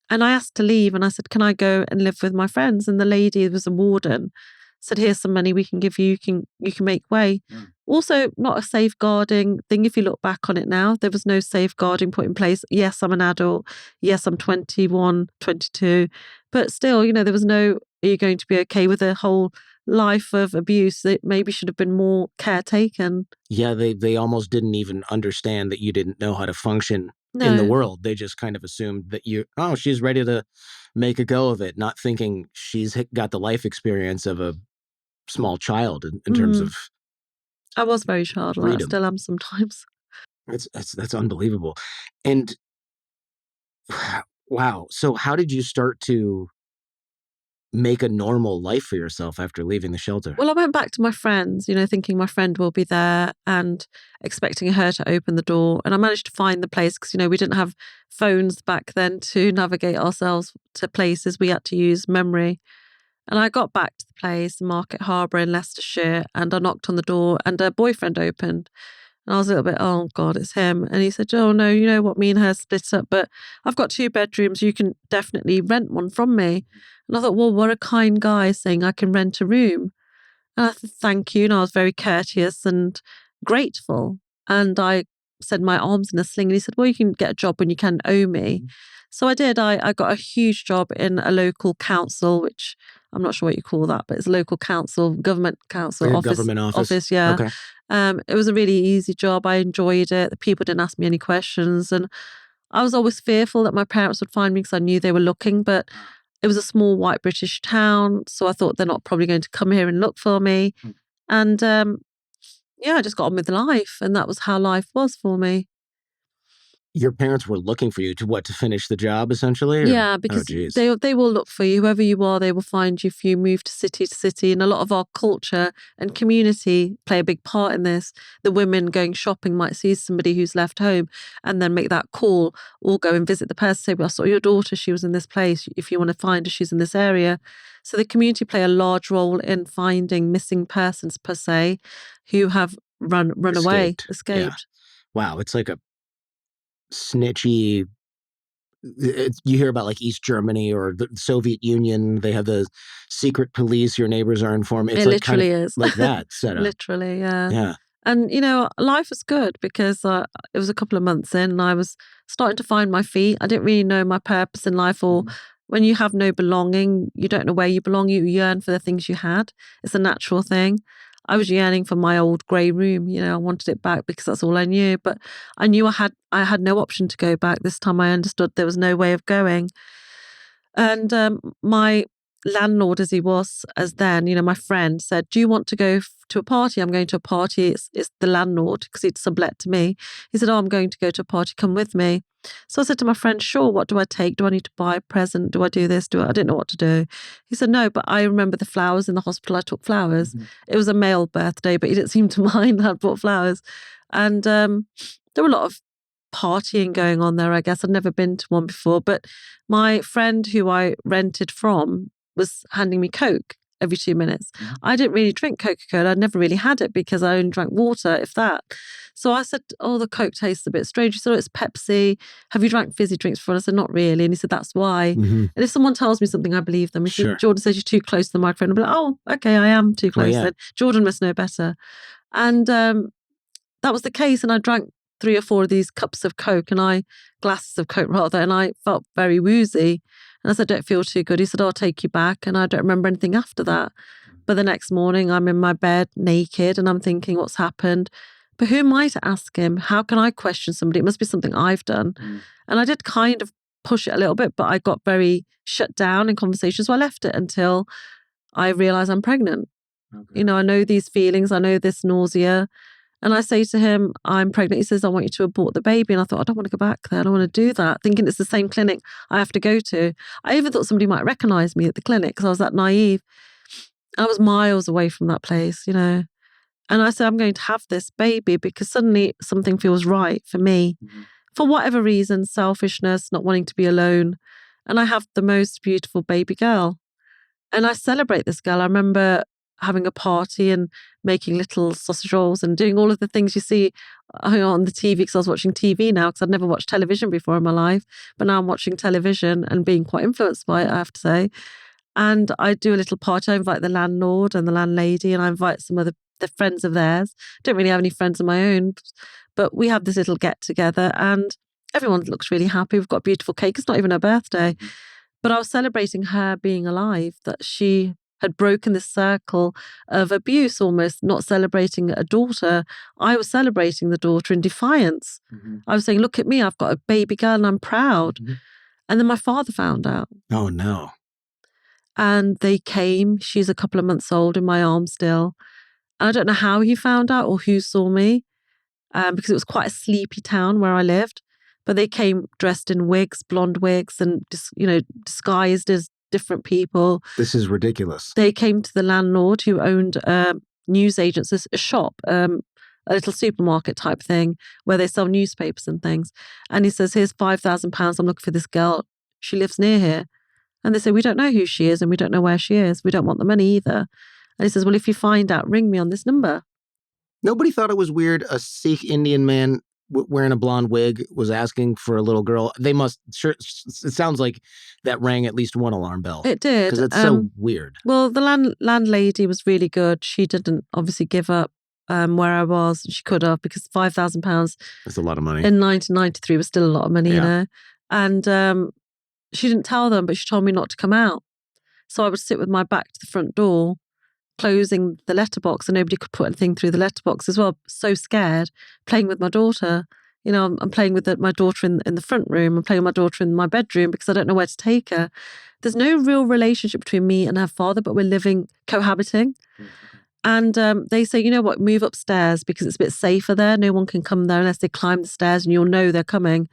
And I asked to leave, and I said, "Can I go and live with my friends?" And the lady, who was a warden, said, "Here's some money we can give you. You can make way." Also, not a safeguarding thing. If you look back on it now, there was no safeguarding put in place. Yes, I'm an adult. Yes, I'm 21, 22. But still, there was no, "Are you going to be okay?" with a whole life of abuse. It maybe should have been more care taken. Yeah, they almost didn't even understand that you didn't know how to function No. in the world. They just kind of assumed that she's ready to make a go of it, not thinking she's got the life experience of a small child in terms of I was very childlike. I freedom. still am sometimes. That's unbelievable. And wow. So how did you start to make a normal life for yourself after leaving the shelter? Well, I went back to my friends, thinking my friend will be there and expecting her to open the door. And I managed to find the place because, we didn't have phones back then to navigate ourselves to places. We had to use memory. And I got back to the place, Market Harbour in Leicestershire, and I knocked on the door and her boyfriend opened. And I was a little bit, "Oh God, it's him." And he said, "Oh no, you know what, me and her split up, but I've got 2 bedrooms. You can definitely rent one from me." And I thought, well, what a kind guy saying I can rent a room. And I said, "Thank you." And I was very courteous and grateful. And I said my arms in a sling. And he said, "Well, you can get a job when you can owe me." So I did. I got a huge job in a local council, which I'm not sure what you call that, but it's a local council, government council Like a office. government office? Yeah. Okay. It was a really easy job. I enjoyed it. The people didn't ask me any questions. And I was always fearful that my parents would find me because I knew they were looking, but it was a small white British town. So I thought they're not probably going to come here and look for me. And I just got on with life. And that was how life was for me. your parents were looking for you to finish the job, essentially? Or? Yeah, because they will look for you. Whoever you are, they will find you if you move to city. And a lot of our culture and community play a big part in this. The women going shopping might see somebody who's left home and then make that call, or go and visit the person, say, well, I saw your daughter, she was in this place. If you want to find her, she's in this area. So the community play a large role in finding missing persons, per se, who have run away, escaped. Yeah. Wow, it's like a snitchy. You hear about like East Germany or the Soviet Union. They have the secret police. Your neighbors are informed. It's it like literally kind of is like that setup. Literally, yeah. Yeah. And, life was good because it was a couple of months in and I was starting to find my feet. I didn't really know my purpose in life, or when you have no belonging, you don't know where you belong. You yearn for the things you had. It's a natural thing. I was yearning for my old grey room. I wanted it back because that's all I knew. But I knew I had no option to go back. This time I understood there was no way of going. And my landlord, as he was as then, my friend said, do you want to go to a party? I'm going to a party. It's the landlord, because he'd sublet to me. He said, I'm going to go to a party. Come with me. So I said to my friend, sure, what do I take? Do I need to buy a present? Do I do this? I didn't know what to do. He said, no, but I remember the flowers in the hospital. I took flowers. It was a male birthday, but he didn't seem to mind that I bought flowers. And there were a lot of partying going on there, I guess. I'd never been to one before, but my friend who I rented from was handing me Coke every 2 minutes. I didn't really drink Coca-Cola. I'd never really had it because I only drank water, if that. So I said, the Coke tastes a bit strange. He said, it's Pepsi. Have you drank fizzy drinks before? I said, not really. And he said, that's why. And if someone tells me something, I believe them. If Jordan says you're too close to the microphone, I'll be like, oh, okay, I am too close then. Jordan must know better. And that was the case. And I drank 3 or 4 of these glasses of Coke, and I felt very woozy. And I said, I don't feel too good. He said, I'll take you back. And I don't remember anything after that. But the next morning, I'm in my bed naked and I'm thinking, what's happened? But who am I to ask him? How can I question somebody? It must be something I've done. And I did kind of push it a little bit, but I got very shut down in conversation. So I left it until I realized I'm pregnant. I know these feelings. I know this nausea. And I say to him, I'm pregnant. He says, I want you to abort the baby. And I thought, I don't want to go back there. I don't want to do that. Thinking it's the same clinic I have to go to. I even thought somebody might recognize me at the clinic because I was that naive. I was miles away from that place, And I said, I'm going to have this baby because suddenly something feels right for me. For whatever reason, selfishness, not wanting to be alone. And I have the most beautiful baby girl. And I celebrate this girl. I remember having a party and making little sausage rolls and doing all of the things you see on the TV, because I was watching TV now, because I'd never watched television before in my life. But now I'm watching television and being quite influenced by it, I have to say. And I do a little party. I invite the landlord and the landlady, and I invite some other the friends of theirs. Don't really have any friends of my own, but we have this little get together and everyone looks really happy. We've got a beautiful cake. It's not even her birthday. But I was celebrating her being alive, that she had broken this circle of abuse, almost not celebrating a daughter. I was celebrating the daughter in defiance. I was saying, look at me, I've got a baby girl and I'm proud. And then my father found out. Oh, no. And they came. She's a couple of months old in my arms still. I don't know how he found out or who saw me, because it was quite a sleepy town where I lived. But they came dressed in wigs, blonde wigs, and disguised as different people. This is ridiculous. They came to the landlord who owned newsagents, a shop, a little supermarket type thing where they sell newspapers and things. And he says, here's £5,000. I'm looking for this girl. She lives near here. And they say, we don't know who she is and we don't know where she is. We don't want the money either. And he says, well, if you find out, ring me on this number. Nobody thought it was weird a Sikh Indian man wearing a blonde wig was asking for a little girl. They must, sure, it sounds like that rang at least one alarm bell. It did. Because it's so weird. Well, the landlady was really good. She didn't obviously give up where I was. She could have, because £5,000. That's a lot of money. In 1993 was still a lot of money, you know. And she didn't tell them, but she told me not to come out. So I would sit with my back to the front door, closing the letterbox, and nobody could put anything through the letterbox as well. So scared, playing with my daughter. You know, I'm playing with my daughter in the front room. I'm playing with my daughter in my bedroom because I don't know where to take her. There's no real relationship between me and her father, but we're cohabiting. And they say, you know what, move upstairs because it's a bit safer there. No one can come there unless they climb the stairs and you'll know they're coming.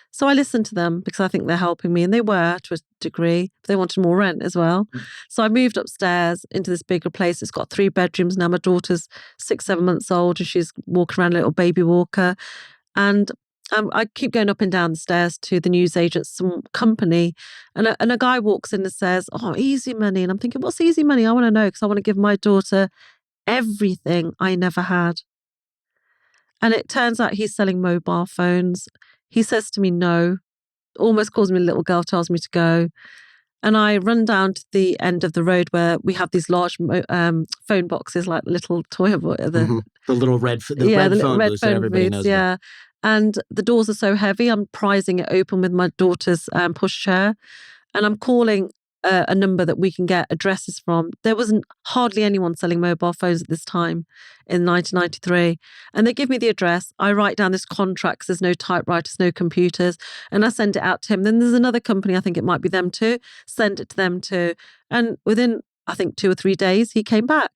So I listened to them because I think they're helping me. And they were to a degree. But they wanted more rent as well. So I moved upstairs into this bigger place. It's got 3 bedrooms now. My daughter's 6, 7 months old and she's walking around a little baby walker. And I keep going up and down the stairs to the newsagent's some company. And a guy walks in and says, oh, easy money. And I'm thinking, what's easy money? I want to know because I want to give my daughter everything I never had. And it turns out he's selling mobile phones. He says to me, no, almost calls me a little girl, tells me to go. And I run down to the end of the road where we have these large phone boxes, like little toy. The little red, red phone booths that everybody knows about. And the doors are so heavy, I'm prizing it open with my daughter's pushchair. And I'm calling a number that we can get addresses from. There wasn't hardly anyone selling mobile phones at this time in 1993. And they give me the address. I write down this contract 'cause there's no typewriters, no computers. And I send it out to him. Then there's another company, I think it might be them too, send it to them too. And within, I think 2 or 3 days, he came back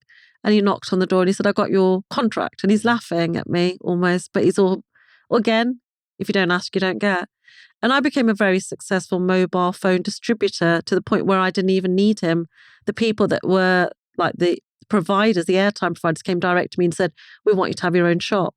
and he knocked on the door and he said, I got your contract. And he's laughing at me almost, but he's all, again, if you don't ask, you don't get. And I became a very successful mobile phone distributor to the point where I didn't even need him. The people that were like the providers, the airtime providers came direct to me and said, we want you to have your own shop.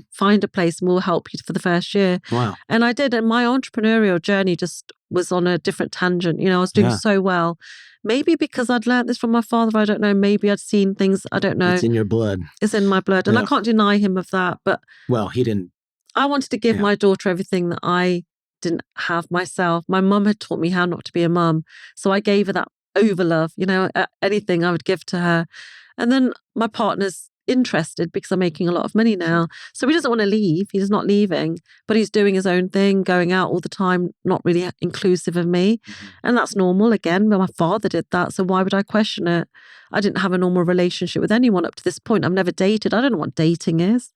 Find a place and we'll help you for the first year. Wow. And I did. And my entrepreneurial journey just was on a different tangent. You know, I was doing so well. Maybe because I'd learned this from my father, I don't know. Maybe I'd seen things, I don't know. It's in your blood. It's in my blood. And I can't deny him of that. But well, he didn't. I wanted to give my daughter everything that I didn't have myself. My mum had taught me how not to be a mum. So I gave her that overlove, you know, anything I would give to her. And then my partner's interested because I'm making a lot of money now. So he doesn't want to leave. He's not leaving, but he's doing his own thing, going out all the time, not really inclusive of me. And that's normal again. But my father did that. So why would I question it? I didn't have a normal relationship with anyone up to this point. I've never dated. I don't know what dating is.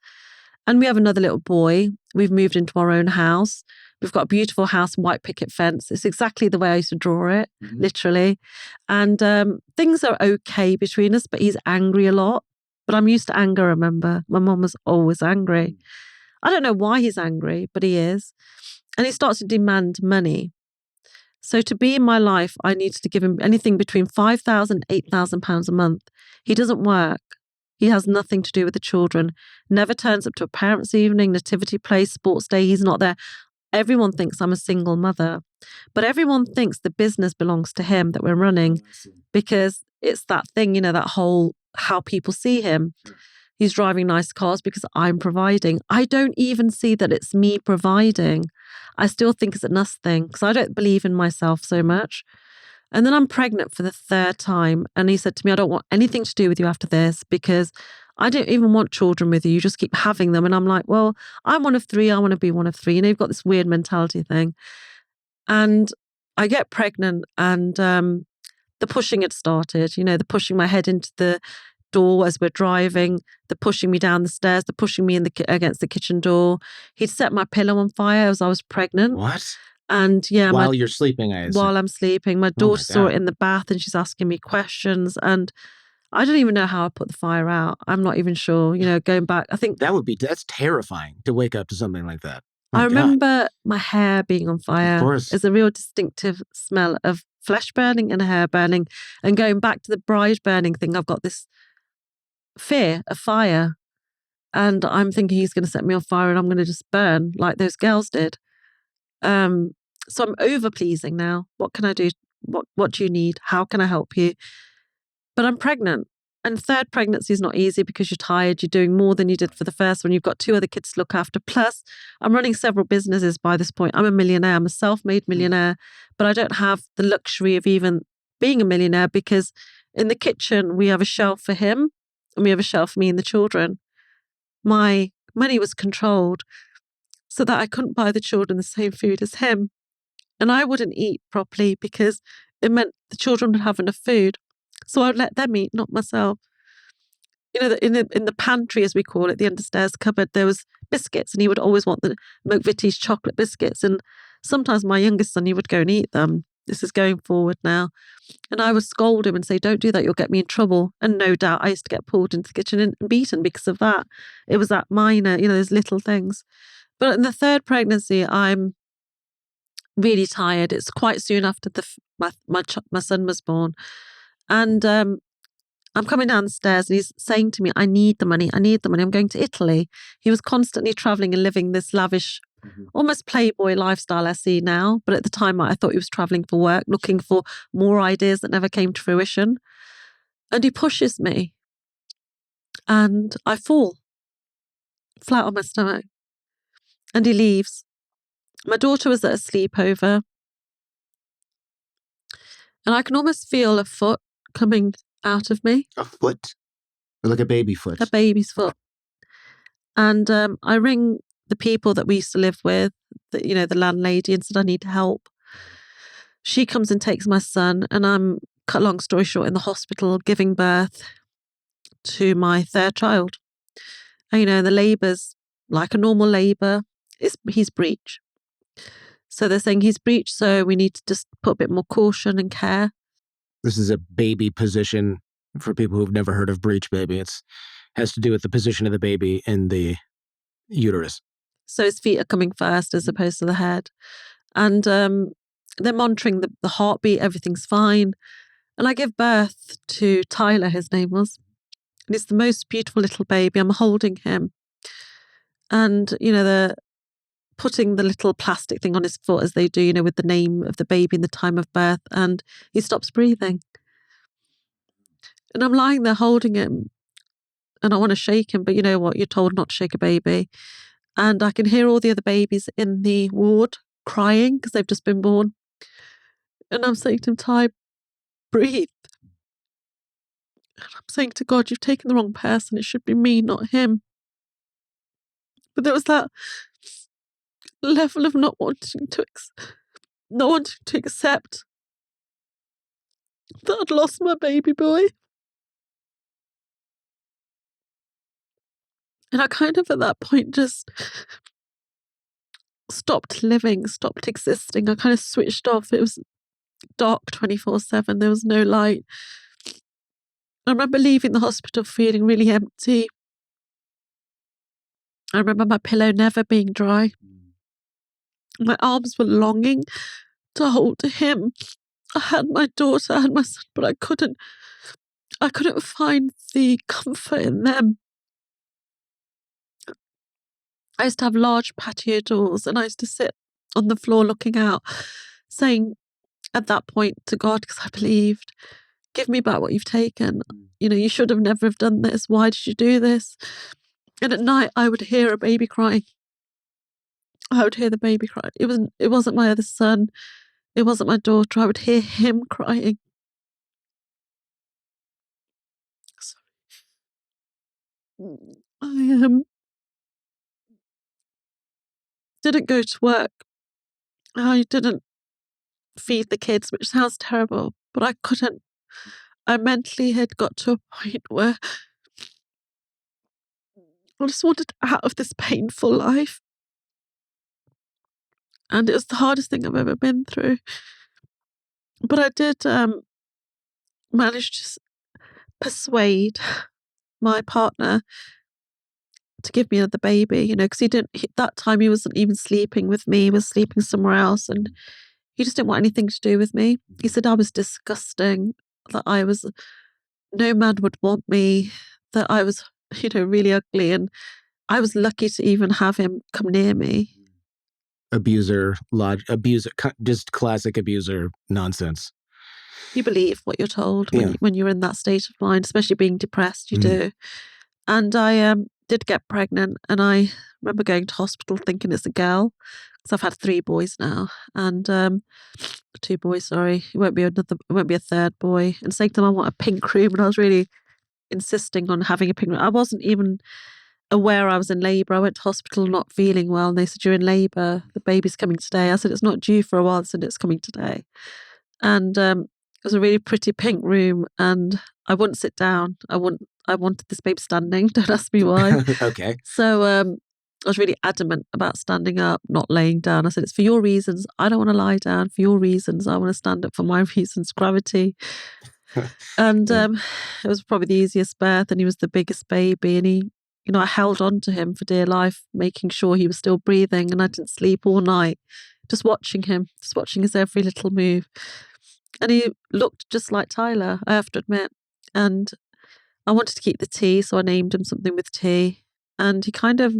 And we have another little boy. We've moved into our own house. We've got a beautiful house, white picket fence. It's exactly the way I used to draw it, literally. And things are okay between us, but he's angry a lot. But I'm used to anger, remember? My mum was always angry. I don't know why he's angry, but he is. And he starts to demand money. So to be in my life, I needed to give him anything between £5,000 and £8,000 a month. He doesn't work. He has nothing to do with the children. Never turns up to a parents' evening, nativity play, sports day. He's not there. Everyone thinks I'm a single mother, but everyone thinks the business belongs to him that we're running because it's that thing, you know, that whole how people see him. He's driving nice cars because I'm providing. I don't even see that it's me providing. I still think it's a us thing because I don't believe in myself so much. And then I'm pregnant for the 3rd time. And he said to me, I don't want anything to do with you after this because I don't even want children with you. You just keep having them. And I'm like, well, I'm one of 3. I want to be one of 3. You know, you've got this weird mentality thing. And I get pregnant and the pushing had started, you know, the pushing my head into the door as we're driving, the pushing me down the stairs, the pushing me against the kitchen door. He'd set my pillow on fire as I was pregnant. What? And yeah, while you're sleeping, I assume. While I'm sleeping, my daughter saw it in the bath and she's asking me questions. And I don't even know how I put the fire out. I'm not even sure, you know, going back. I think that's terrifying to wake up to something like that. I remember my hair being on fire. Of course. There's a real distinctive smell of flesh burning and hair burning. And going back to the bride burning thing, I've got this fear of fire. And I'm thinking he's going to set me on fire and I'm going to just burn like those girls did. So I'm over-pleasing now. What can I do? What do you need? How can I help you? But I'm pregnant. And 3rd pregnancy is not easy because you're tired. You're doing more than you did for the first one. You've got 2 other kids to look after. Plus, I'm running several businesses by this point. I'm a millionaire. I'm a self-made millionaire. But I don't have the luxury of even being a millionaire because in the kitchen, we have a shelf for him and we have a shelf for me and the children. My money was controlled so that I couldn't buy the children the same food as him. And I wouldn't eat properly because it meant the children would have enough food. So I'd let them eat, not myself. You know, in the pantry, as we call it, the understairs cupboard, there was biscuits and he would always want the McVitie's chocolate biscuits. And sometimes my youngest son, he would go and eat them. This is going forward now. And I would scold him and say, don't do that, you'll get me in trouble. And no doubt I used to get pulled into the kitchen and beaten because of that. It was that minor, those little things. But in the third pregnancy, I'm really tired. It's quite soon after my son was born. And I'm coming down the stairs and he's saying to me, I need the money. I'm going to Italy. He was constantly traveling and living this lavish, almost playboy lifestyle I see now. But at the time, I thought he was traveling for work, looking for more ideas that never came to fruition. And he pushes me and I fall flat on my stomach and he leaves. My daughter was at a sleepover and I can almost feel a foot coming out of me. A foot? Like a baby foot? A baby's foot. And I ring the people that we used to live with, the landlady, and said, I need help. She comes and takes my son, and I'm, cut long story short, in the hospital giving birth to my third child. And, the labour's like a normal labour. He's breech. So they're saying he's breech, so we need to just put a bit more caution and care. This is a baby position for people who've never heard of breech baby. It has to do with the position of the baby in the uterus. So his feet are coming first as opposed to the head. And they're monitoring the heartbeat, everything's fine. And I give birth to Tyler, his name was. And he's the most beautiful little baby. I'm holding him. And, they're putting the little plastic thing on his foot as they do, with the name of the baby and the time of birth. And he stops breathing. And I'm lying there holding him. And I want to shake him, but you know what? You're told not to shake a baby. And I can hear all the other babies in the ward crying because they've just been born. And I'm saying to him, Ty, breathe. And I'm saying to God, you've taken the wrong person. It should be me, not him. But there was that level of not wanting to accept that I'd lost my baby boy. And I kind of at that point just stopped living, stopped existing. I kind of switched off. It was dark 24/7. There was no light. I remember leaving the hospital feeling really empty. I remember my pillow never being dry. My arms were longing to hold him. I had my daughter, I had my son, but I couldn't find the comfort in them. I used to have large patio doors and I used to sit on the floor looking out, saying at that point to God, because I believed, give me back what you've taken. You should have never have done this. Why did you do this? And at night I would hear a baby crying. I would hear the baby cry. It wasn't my other son. It wasn't my daughter. I would hear him crying. I didn't go to work. I didn't feed the kids, which sounds terrible, but I couldn't. I mentally had got to a point where I just wanted out of this painful life. And it was the hardest thing I've ever been through. But I did manage to persuade my partner to give me another baby, because that time he wasn't even sleeping with me, he was sleeping somewhere else, and he just didn't want anything to do with me. He said I was disgusting, that no man would want me, that I was, really ugly, and I was lucky to even have him come near me. Abuser, just classic abuser nonsense. You believe what you're told when you're in that state of mind, especially being depressed, you do. And I did get pregnant, and I remember going to hospital thinking it's a girl, because I've had 3 boys now, and 2 boys, sorry. It won't be a third boy. And saying to them, I want a pink room, and I was really insisting on having a pink room. I wasn't even aware I was in labour. I went to hospital not feeling well, and they said, you're in labour, the baby's coming today. I said, it's not due for a while. They said, it's coming today. And it was a really pretty pink room, and I wouldn't sit down. I wanted this baby standing. Don't ask me why. Okay. So I was really adamant about standing up, not laying down. I said, it's for your reasons. I don't want to lie down. For your reasons, I want to stand up for my reasons, gravity. And Yeah. it was probably the easiest birth, and he was the biggest baby. And he, I held on to him for dear life, making sure he was still breathing. And I didn't sleep all night, just watching him, just watching his every little move. And he looked just like Tyler, I have to admit. And I wanted to keep the T, so I named him something with T. And he kind of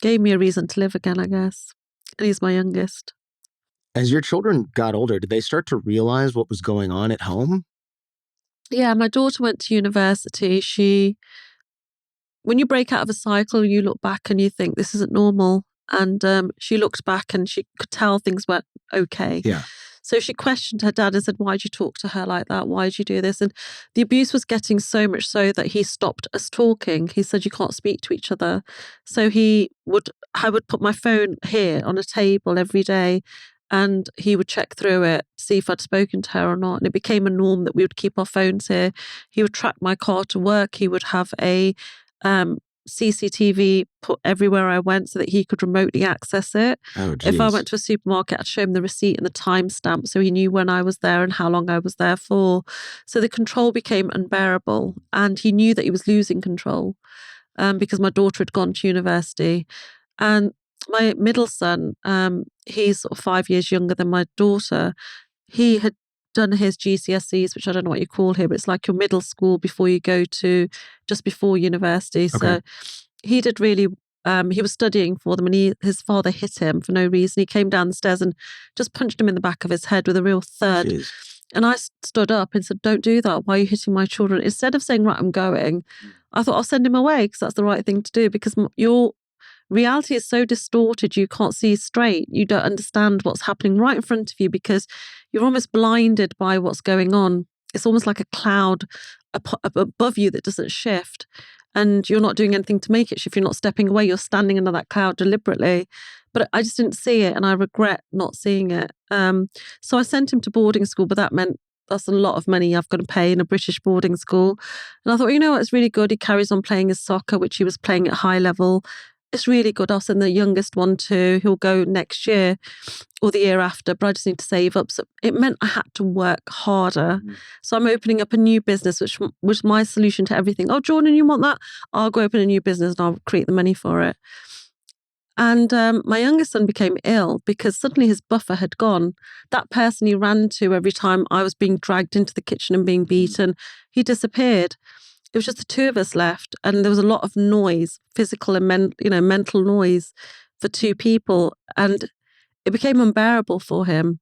gave me a reason to live again, I guess. And he's my youngest. As your children got older, did they start to realize what was going on at home? Yeah, my daughter went to university. When you break out of a cycle, you look back and you think this isn't normal. And she looked back and she could tell things weren't okay. Yeah. So she questioned her dad and said, why'd you talk to her like that? Why'd you do this? And the abuse was getting so much so that he stopped us talking. He said, you can't speak to each other. So I would put my phone here on a table every day, and he would check through it, see if I'd spoken to her or not. And it became a norm that we would keep our phones here. He would track my car to work. He would have a CCTV put everywhere I went so that he could remotely access it. Oh, geez. If I went to a supermarket, I'd show him the receipt and the timestamp so he knew when I was there and how long I was there for. So the control became unbearable, and he knew that he was losing control because my daughter had gone to university. And my middle son, he's sort of 5 years younger than my daughter. He had done his GCSEs, which I don't know what you call here, but it's like your middle school before you go to just before university. Okay. So he did really, he was studying for them, and his father hit him for no reason. He came down the stairs and just punched him in the back of his head with a real thud. Jeez. And I stood up and said, don't do that. Why are you hitting my children? Instead of saying, right, I'm going, I thought I'll send him away because that's the right thing to do, because your reality is so distorted, you can't see straight. You don't understand what's happening right in front of you because you're almost blinded by what's going on. It's almost like a cloud above you that doesn't shift, and you're not doing anything to make it shift. You're not stepping away. You're standing under that cloud deliberately. But I just didn't see it, and I regret not seeing it. So I sent him to boarding school, but that meant that's a lot of money I've got to pay in a British boarding school. And I thought, what, it's really good. He carries on playing his soccer, which he was playing at high level. It's really good. I'll send the youngest one to, who'll go next year or the year after, but I just need to save up. So it meant I had to work harder. So I'm opening up a new business, which was my solution to everything. Oh, Jordan, you want that? I'll go open a new business and I'll create the money for it. And my youngest son became ill because suddenly his buffer had gone. That person he ran to every time I was being dragged into the kitchen and being beaten, he disappeared. It was just the two of us left, and there was a lot of noise, physical and mental noise for two people, and it became unbearable for him.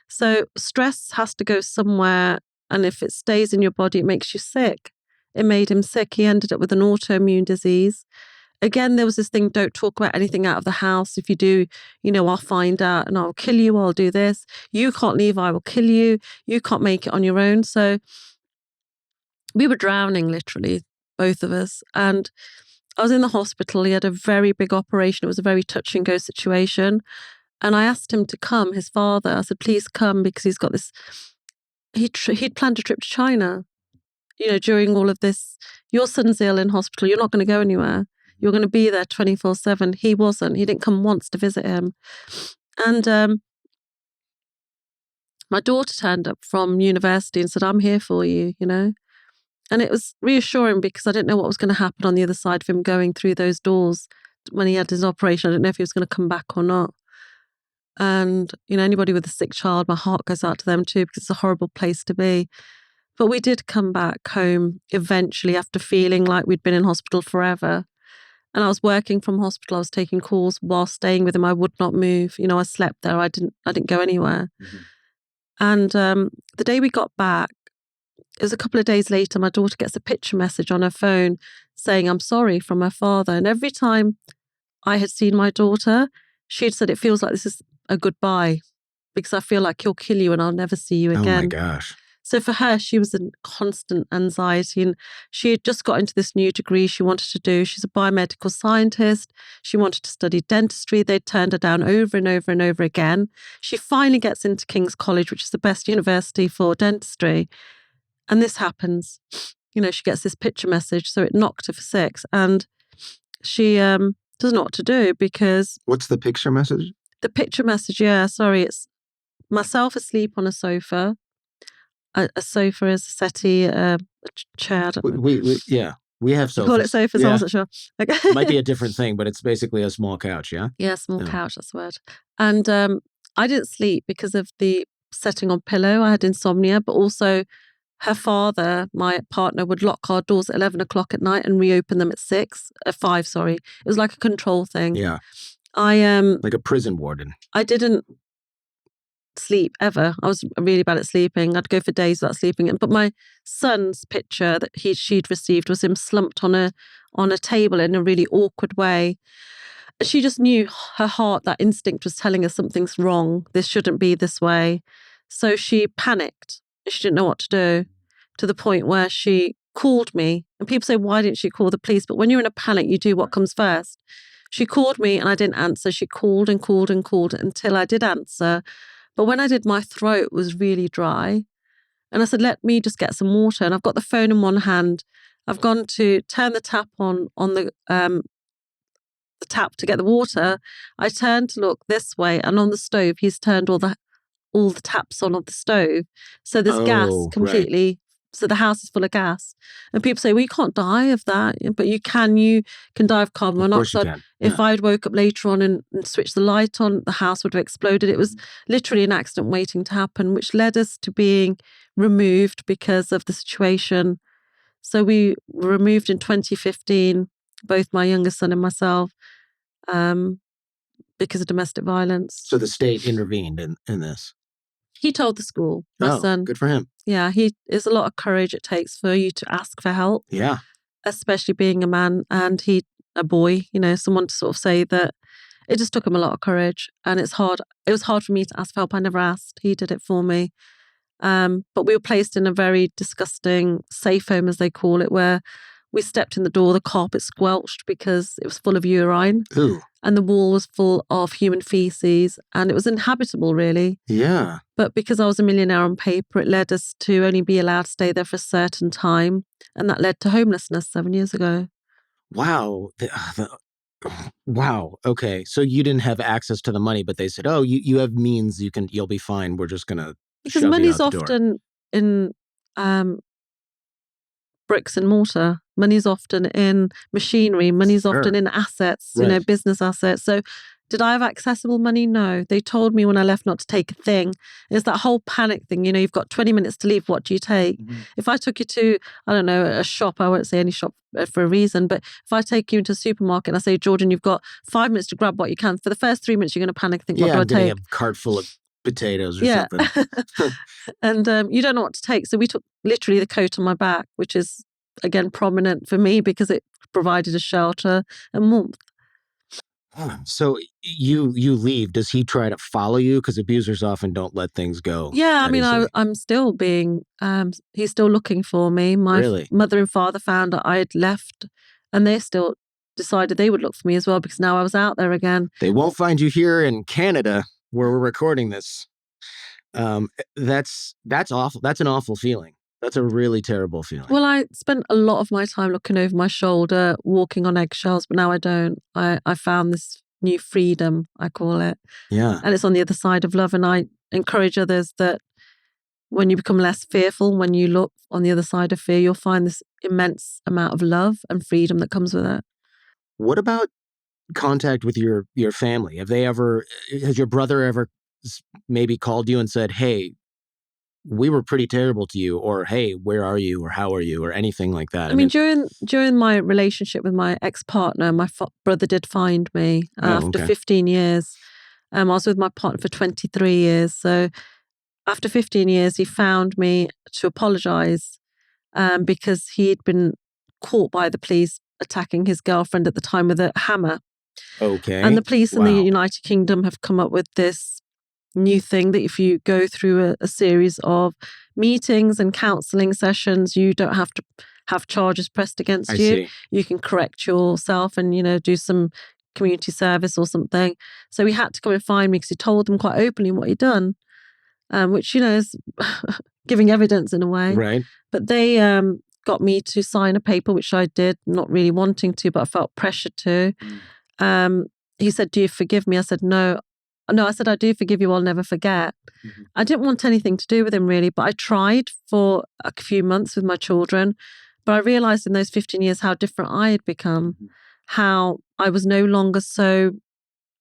So stress has to go somewhere, and if it stays in your body, it makes you sick. It made him sick. He ended up with an autoimmune disease. Again, there was this thing, don't talk about anything out of the house. If you do, I'll find out and I'll kill you, I'll do this. You can't leave, I will kill you. You can't make it on your own. So we were drowning, literally, both of us. And I was in the hospital. He had a very big operation. It was a very touch and go situation. And I asked him to come, his father. I said, please come, because he's got this. He'd planned a trip to China, during all of this. Your son's ill in hospital. You're not going to go anywhere. You're going to be there 24/7. He wasn't. He didn't come once to visit him. And my daughter turned up from university and said, I'm here for you, And it was reassuring because I didn't know what was going to happen on the other side of him going through those doors when he had his operation. I didn't know if he was going to come back or not. And, anybody with a sick child, my heart goes out to them too, because it's a horrible place to be. But we did come back home eventually after feeling like we'd been in hospital forever. And I was working from hospital. I was taking calls while staying with him. I would not move. I slept there. I didn't go anywhere. Mm-hmm. And the day we got back, it was a couple of days later, my daughter gets a picture message on her phone saying, I'm sorry, from her father. And every time I had seen my daughter, she'd said, it feels like this is a goodbye, because I feel like he'll kill you and I'll never see you again. Oh my gosh. So for her, she was in constant anxiety, and she had just got into this new degree she wanted to do. She's a biomedical scientist. She wanted to study dentistry. They turned her down over and over and over again. She finally gets into King's College, which is the best university for dentistry. And this happens. She gets this picture message. So it knocked her for 6. And she doesn't know what to do because... What's the picture message? The picture message, it's myself asleep on a sofa. A sofa is a settee, a chair. We have sofas. You call it sofas? I wasn't sure. Okay. It might be a different thing, but it's basically a small couch, yeah? Yeah, small couch, that's the word. And I didn't sleep because of the setting on pillow. I had insomnia, but also her father, my partner, would lock our doors at 11 o'clock at night and reopen them at 5, sorry. It was like a control thing. Yeah. Like a prison warden. I didn't sleep ever. I was really bad at sleeping. I'd go for days without sleeping. But my son's picture that she'd received was him slumped on a table in a really awkward way. She just knew her heart, that instinct was telling her something's wrong. This shouldn't be this way. So she panicked. She didn't know what to do, to the point where she called me. And people say, why didn't she call the police? But when you're in a panic, you do what comes first. She called me and I didn't answer. She called and called and called until I did answer. But when I did, my throat was really dry. And I said, let me just get some water. And I've got the phone in one hand. I've gone to turn the tap on the tap to get the water. I turned to look this way, and on the stove, he's turned all the taps on of the stove. So there's gas completely. Right. So the house is full of gas. And people say, well, you can't die of that. But you can die of carbon monoxide. Yeah. If I'd woke up later on and switched the light on, the house would have exploded. It was literally an accident waiting to happen, which led us to being removed because of the situation. So we were removed in 2015, both my youngest son and myself, because of domestic violence. So the state intervened in this? He told the school, my son. Good for him. Yeah, there's a lot of courage it takes for you to ask for help. Yeah. Especially being a man and a boy, someone to sort of say that. It just took him a lot of courage, and it's hard. It was hard for me to ask for help. I never asked. He did it for me. But we were placed in a very disgusting safe home, as they call it, where we stepped in the door, the carpet squelched because it was full of urine. Ooh. And the wall was full of human feces, and it was inhabitable, really. Yeah. But because I was a millionaire on paper, it led us to only be allowed to stay there for a certain time. And that led to homelessness 7 years ago. Wow. Wow. Okay. So you didn't have access to the money, but they said, oh, you have means, you'll be fine. We're just going to because money's often in bricks and mortar. Money's often in machinery. Money's often in assets, right. Business assets. So did I have accessible money? No. They told me when I left not to take a thing. It's that whole panic thing. You've got 20 minutes to leave. What do you take? Mm-hmm. If I took you to, I don't know, a shop, I won't say any shop for a reason, but if I take you into a supermarket and I say, Jordan, you've got 5 minutes to grab what you can. For the first 3 minutes, you're going to panic, think, what do I take? Yeah, I'm a cart full of potatoes or something. And you don't know what to take. So we took literally the coat on my back, which is, again, prominent for me because it provided a shelter and warmth. So you leave. Does he try to follow you? Because abusers often don't let things go. Yeah, I mean, I'm still being, he's still looking for me. My mother and father found that I had left, and they still decided they would look for me as well because now I was out there again. They won't find you here in Canada where we're recording this. That's awful. That's an awful feeling. That's a really terrible feeling. Well, I spent a lot of my time looking over my shoulder, walking on eggshells, but now I don't. I found this new freedom, I call it. Yeah. And it's on the other side of love. And I encourage others that when you become less fearful, when you look on the other side of fear, you'll find this immense amount of love and freedom that comes with it. What about contact with your family? Has your brother ever maybe called you and said, hey, we were pretty terrible to you, or hey, where are you, or how are you, or anything like that? I mean, during my relationship with my ex-partner, my brother did find me after 15 years. I was with my partner for 23 years. So after 15 years, he found me to apologize because he'd been caught by the police attacking his girlfriend at the time with a hammer. Okay. And the police in the United Kingdom have come up with this new thing that if you go through a series of meetings and counselling sessions, you don't have to have charges pressed against you. You can correct yourself and, do some community service or something. So he had to come and find me because he told them quite openly what he'd done, which, is giving evidence in a way. Right. But they got me to sign a paper, which I did, not really wanting to, but I felt pressured to. he said, "Do you forgive me?" I said, "No." No, I said, "I do forgive you. I'll never forget." Mm-hmm. I didn't want anything to do with him really, but I tried for a few months with my children. But I realized in those 15 years how different I had become, how I was no longer so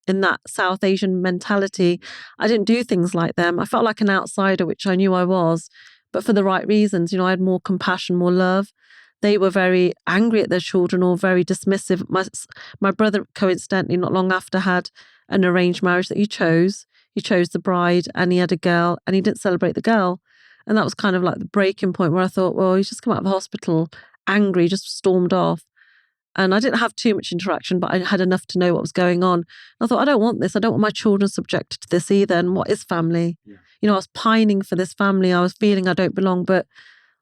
in that South Asian mentality. I didn't do things like them. I felt like an outsider, which I knew I was, but for the right reasons. I had more compassion, more love. They were very angry at their children or very dismissive. My brother, coincidentally, not long after, had an arranged marriage that he chose. He chose the bride and he had a girl and he didn't celebrate the girl. And that was kind of like the breaking point where I thought, well, he's just come out of the hospital angry, just stormed off. And I didn't have too much interaction, but I had enough to know what was going on. I thought, I don't want this. I don't want my children subjected to this either. And what is family? Yeah. I was pining for this family. I was feeling I don't belong, but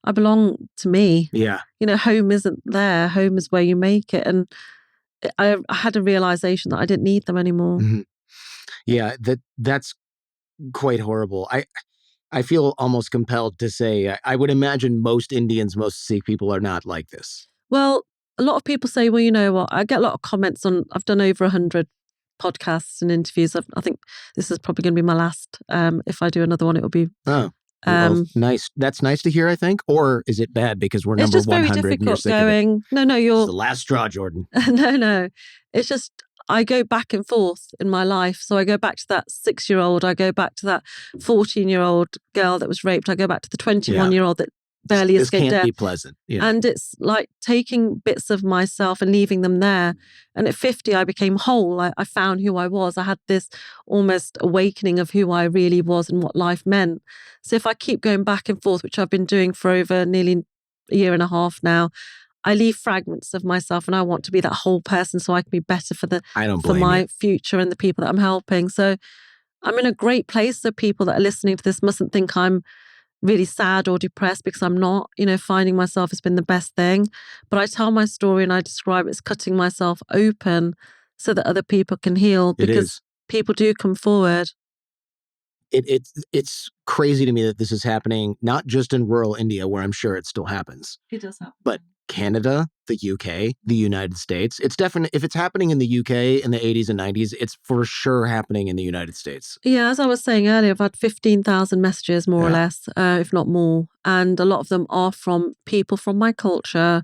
I belong to me. Yeah. Home isn't there. Home is where you make it. And I had a realization that I didn't need them anymore. Mm-hmm. Yeah, that's quite horrible. I feel almost compelled to say, I would imagine most Indians, most Sikh people are not like this. Well, a lot of people say, well, you know what? I get a lot of comments on, I've done over 100 podcasts and interviews. I think this is probably going to be my last. If I do another one, it will be. Oh, well, nice. That's nice to hear, I think. Or is it bad because we're number 100 and you're sick going, of it? No, you're... It's the last straw, Jordan. No. It's just, I go back and forth in my life. So I go back to that 6-year-old. I go back to that 14-year-old girl that was raped. I go back to the 21-year-old that barely escaped death. This can't be pleasant. Yeah. And it's like taking bits of myself and leaving them there. And at 50, I became whole. I found who I was. I had this almost awakening of who I really was and what life meant. So if I keep going back and forth, which I've been doing for over nearly a year and a half now, I leave fragments of myself and I want to be that whole person so I can be better for my future and the people that I'm helping. So I'm in a great place. So people that are listening to this mustn't think I'm really sad or depressed, because I'm not. Finding myself has been the best thing. But I tell my story and I describe it as cutting myself open so that other people can heal, because people do come forward. It's crazy to me that this is happening, not just in rural India, where I'm sure it still happens. It does happen. But Canada, the UK, the United States. It's definitely, if it's happening in the UK in the 80s and 90s, it's for sure happening in the United States. Yeah, as I was saying earlier, I've had 15,000 messages, more or less, if not more. And a lot of them are from people from my culture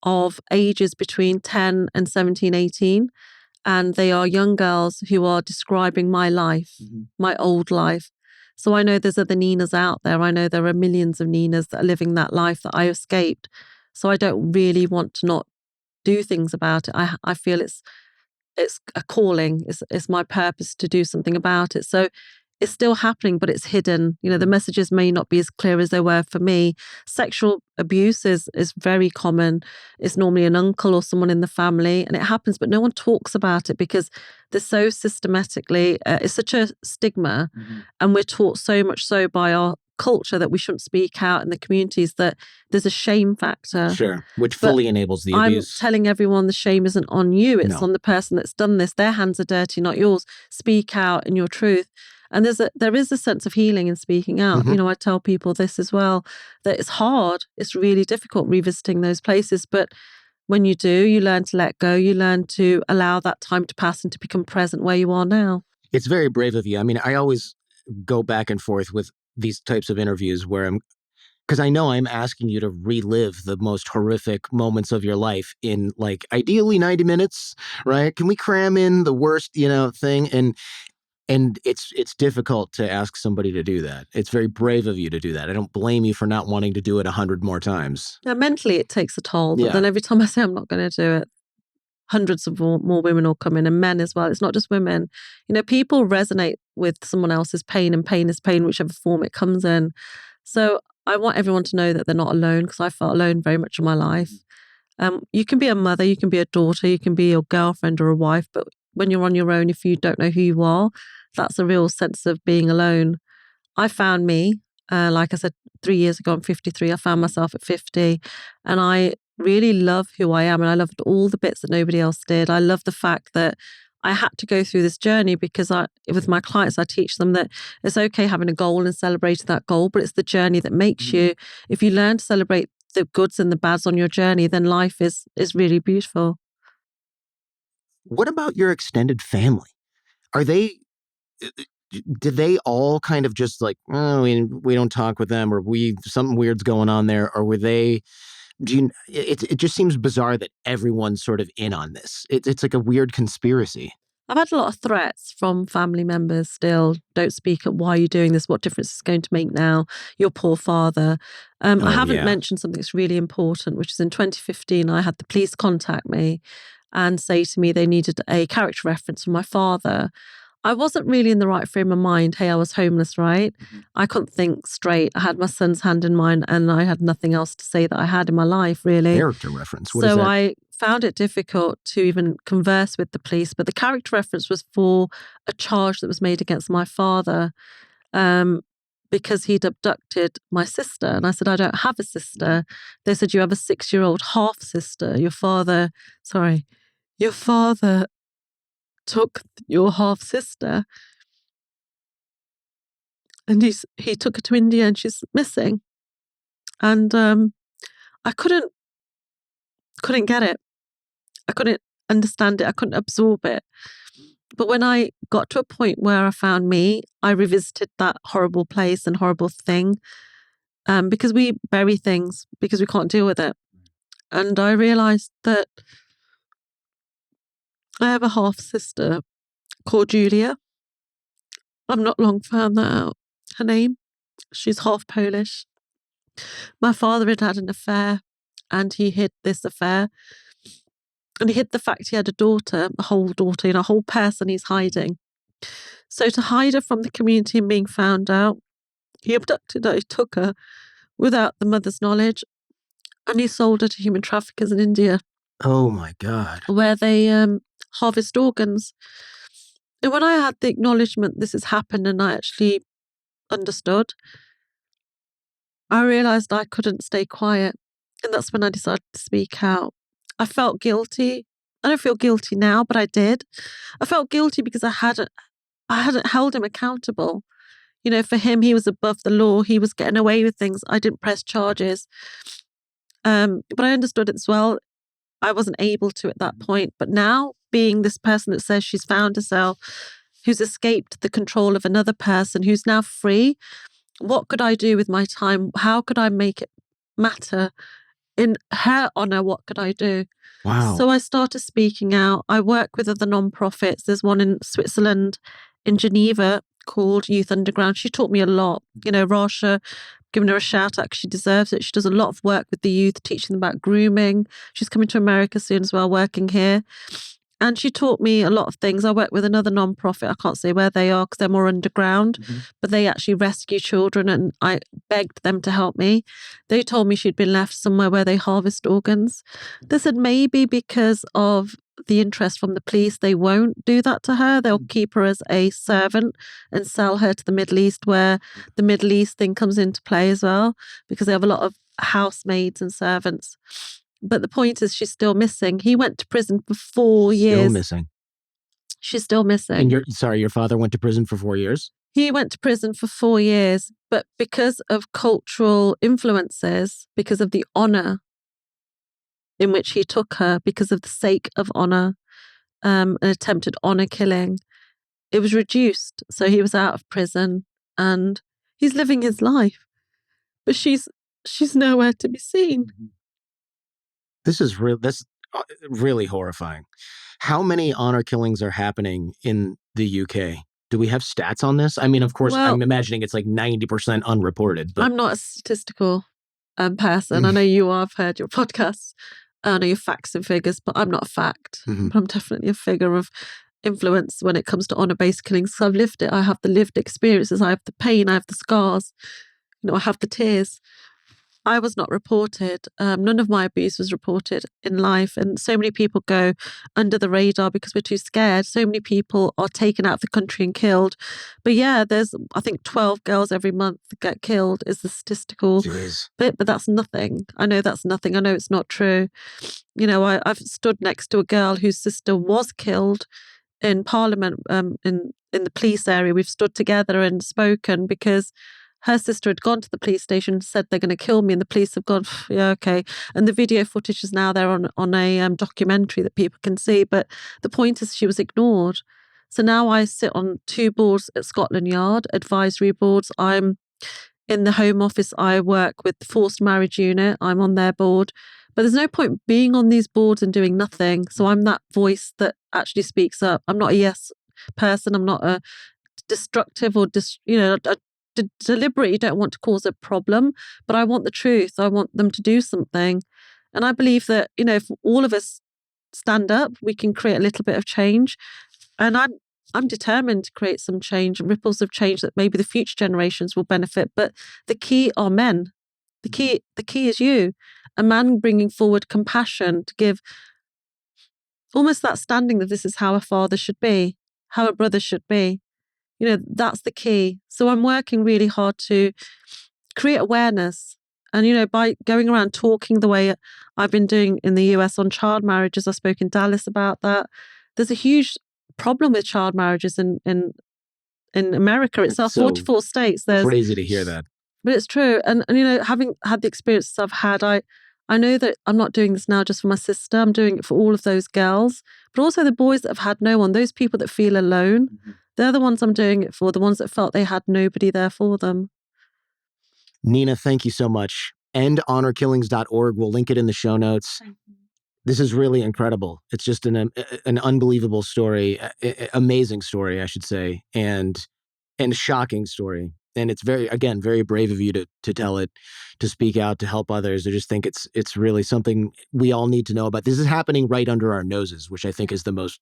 of ages between 10 and 17, 18. And they are young girls who are describing my life, my old life. So I know there's other Ninas out there. I know there are millions of Ninas that are living that life that I escaped. So I don't really want to not do things about it. I feel it's a calling. It's my purpose to do something about it. So it's still happening, but it's hidden. The messages may not be as clear as they were for me. Sexual abuse is very common. It's normally an uncle or someone in the family, and it happens, but no one talks about it because they're so systematically, it's such a stigma, and we're taught so much so by our culture that we shouldn't speak out in the communities, that there's a shame factor. Sure, which fully enables the abuse. I'm telling everyone the shame isn't on you. It's on the person that's done this. Their hands are dirty, not yours. Speak out in your truth. And there is a sense of healing in speaking out. I tell people this as well, that it's hard. It's really difficult revisiting those places. But when you do, you learn to let go. You learn to allow that time to pass and to become present where you are now. It's very brave of you. I mean, I always go back and forth with these types of interviews where because I know I'm asking you to relive the most horrific moments of your life in ideally 90 minutes, right? Can we cram in the worst, thing? And it's difficult to ask somebody to do that. It's very brave of you to do that. I don't blame you for not wanting to do it 100 more times. Yeah, mentally it takes a toll. But then every time I say I'm not going to do it, hundreds of more women will come in, and men as well. It's not just women. People resonate with someone else's pain, and pain is pain, whichever form it comes in. So I want everyone to know that they're not alone, because I felt alone very much in my life. You can be a mother, you can be a daughter, you can be your girlfriend or a wife, but when you're on your own, if you don't know who you are, that's a real sense of being alone. I found me, like I said, 3 years ago, I'm 53. I found myself at 50, and I really love who I am, and I loved all the bits that nobody else did. I love the fact that I had to go through this journey, because with my clients, I teach them that it's okay having a goal and celebrating that goal, but it's the journey that makes you. If you learn to celebrate the goods and the bads on your journey, then life is really beautiful. What about your extended family? Are they, did they all kind of just like, oh, we don't talk with them, or something weird's going on there? Or were they, it just seems bizarre that everyone's sort of in on this. It's like a weird conspiracy. I've had a lot of threats from family members still. Don't speak up. Why are you doing this? What difference is it going to make now? Your poor father. I haven't mentioned something that's really important, which is in 2015, I had the police contact me and say to me they needed a character reference for my father. I wasn't really in the right frame of mind. Hey, I was homeless, right? I couldn't think straight. I had my son's hand in mine and I had nothing else to say that I had in my life, really. Character reference. What is So that? I found it difficult to even converse with the police, but the character reference was for a charge that was made against my father because he'd abducted my sister. And I said, I don't have a sister. They said, you have a 6-year-old half sister. Your father took your half sister and he took her to India and she's missing. And I couldn't get it. I couldn't understand it. I couldn't absorb it. But when I got to a point where I found me, I revisited that horrible place and horrible thing because we bury things because we can't deal with it. And I realized that I have a half sister called Julia. I've not long found that out. Her name. She's half Polish. My father had had an affair and he hid this affair. And he hid the fact he had a daughter, a whole person he's hiding. So to hide her from the community and being found out, he abducted her, he took her without the mother's knowledge, and he sold her to human traffickers in India. Oh my God. Where they harvest organs. And when I had the acknowledgement this has happened and I actually understood, I realised I couldn't stay quiet. And that's when I decided to speak out. I felt guilty. I don't feel guilty now, but I did. I felt guilty because I hadn't held him accountable. You know, for him, he was above the law. He was getting away with things. I didn't press charges. But I understood it as well. I wasn't able to at that point. But now, being this person that says she's found herself, who's escaped the control of another person, who's now free, what could I do with my time? How could I make it matter? In her honour, what could I do? Wow. So I started speaking out. I work with other non-profits. There's one in Switzerland, in Geneva, called Youth Underground. She taught me a lot. You know, Rasha, giving her a shout out because she deserves it. She does a lot of work with the youth, teaching them about grooming. She's coming to America soon as well, working here. And she taught me a lot of things. I work with another non-profit. I can't say where they are because they're more underground, but they actually rescue children and I begged them to help me. They told me she'd been left somewhere where they harvest organs. They said maybe because of the interest from the police, they won't do that to her. They'll keep her as a servant and sell her to the Middle East, where the Middle East thing comes into play as well, because they have a lot of housemaids and servants. But the point is she's still missing. He went to prison for 4 years. Still missing. She's still missing. And your father went to prison for 4 years? He went to prison for 4 years, but because of cultural influences, because of the honour in which he took her, because of the sake of honour, an attempted honour killing, it was reduced. So he was out of prison and he's living his life. But she's nowhere to be seen. That's really horrifying. How many honor killings are happening in the UK? Do we have stats on this? I mean, of course, I'm imagining it's like 90% unreported. But I'm not a statistical person. I know you are. I've heard your podcasts. I know your facts and figures, but I'm not a fact. But I'm definitely a figure of influence when it comes to honor-based killings. So I've lived it. I have the lived experiences. I have the pain. I have the scars. You know, I have the tears. I was not reported. None of my abuse was reported in life. And so many people go under the radar because we're too scared. So many people are taken out of the country and killed. But yeah, there's, I think, 12 girls every month that get killed is the statistical bit, but that's nothing. I know that's nothing. I know it's not true. You know, I've stood next to a girl whose sister was killed in Parliament, in the police area. We've stood together and spoken because Her sister had gone to the police station, said they're going to kill me, and the police have gone, yeah, okay. And the video footage is now there on a documentary that people can see. But the point is, she was ignored. So now I sit on 2 boards at Scotland Yard, advisory boards. I'm in the Home Office. I work with the Forced Marriage Unit. I'm on their board. But there's no point being on these boards and doing nothing. So I'm that voice that actually speaks up. I'm not a yes person. I'm not a destructive or deliberately don't want to cause a problem, but I want the truth. I want them to do something. And I believe that, if all of us stand up, we can create a little bit of change. And I'm determined to create some change, ripples of change that maybe the future generations will benefit. But the key are men. The key is you. A man bringing forward compassion to give almost that standing that this is how a father should be, how a brother should be. That's the key. So I'm working really hard to create awareness. And, by going around talking the way I've been doing in the US on child marriages, I spoke in Dallas about that. There's a huge problem with child marriages in America itself, So 44 states. There's crazy to hear that. But it's true. And having had the experiences I've had, I know that I'm not doing this now just for my sister. I'm doing it for all of those girls, but also the boys that have had no one, those people that feel alone. Mm-hmm. They're the ones I'm doing it for, the ones that felt they had nobody there for them. Nina, thank you so much. EndHonorKillings.org. We'll link it in the show notes. This is really incredible. It's just an unbelievable story, amazing story, I should say, and shocking story. And it's very brave of you to tell it, to speak out, to help others. I just think it's really something we all need to know about. This is happening right under our noses, which I think is the most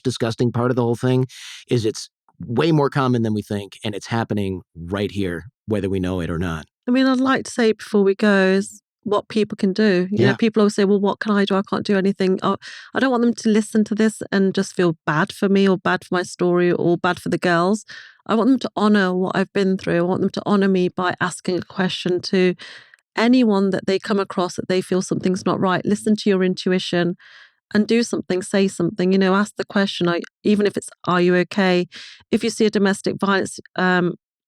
disgusting part of the whole thing. Is it's way more common than we think, and it's happening right here, whether we know it or not. I mean, I'd like to say before we go is what people can do. You know, people always say, well, what can I do? I can't do anything. I don't want them to listen to this and just feel bad for me or bad for my story or bad for the girls. I want them to honor what I've been through. I want them to honor me by asking a question to anyone that they come across that they feel something's not right. Listen to your intuition and do something, say something, ask the question, even if it's, are you okay? If you see a domestic violence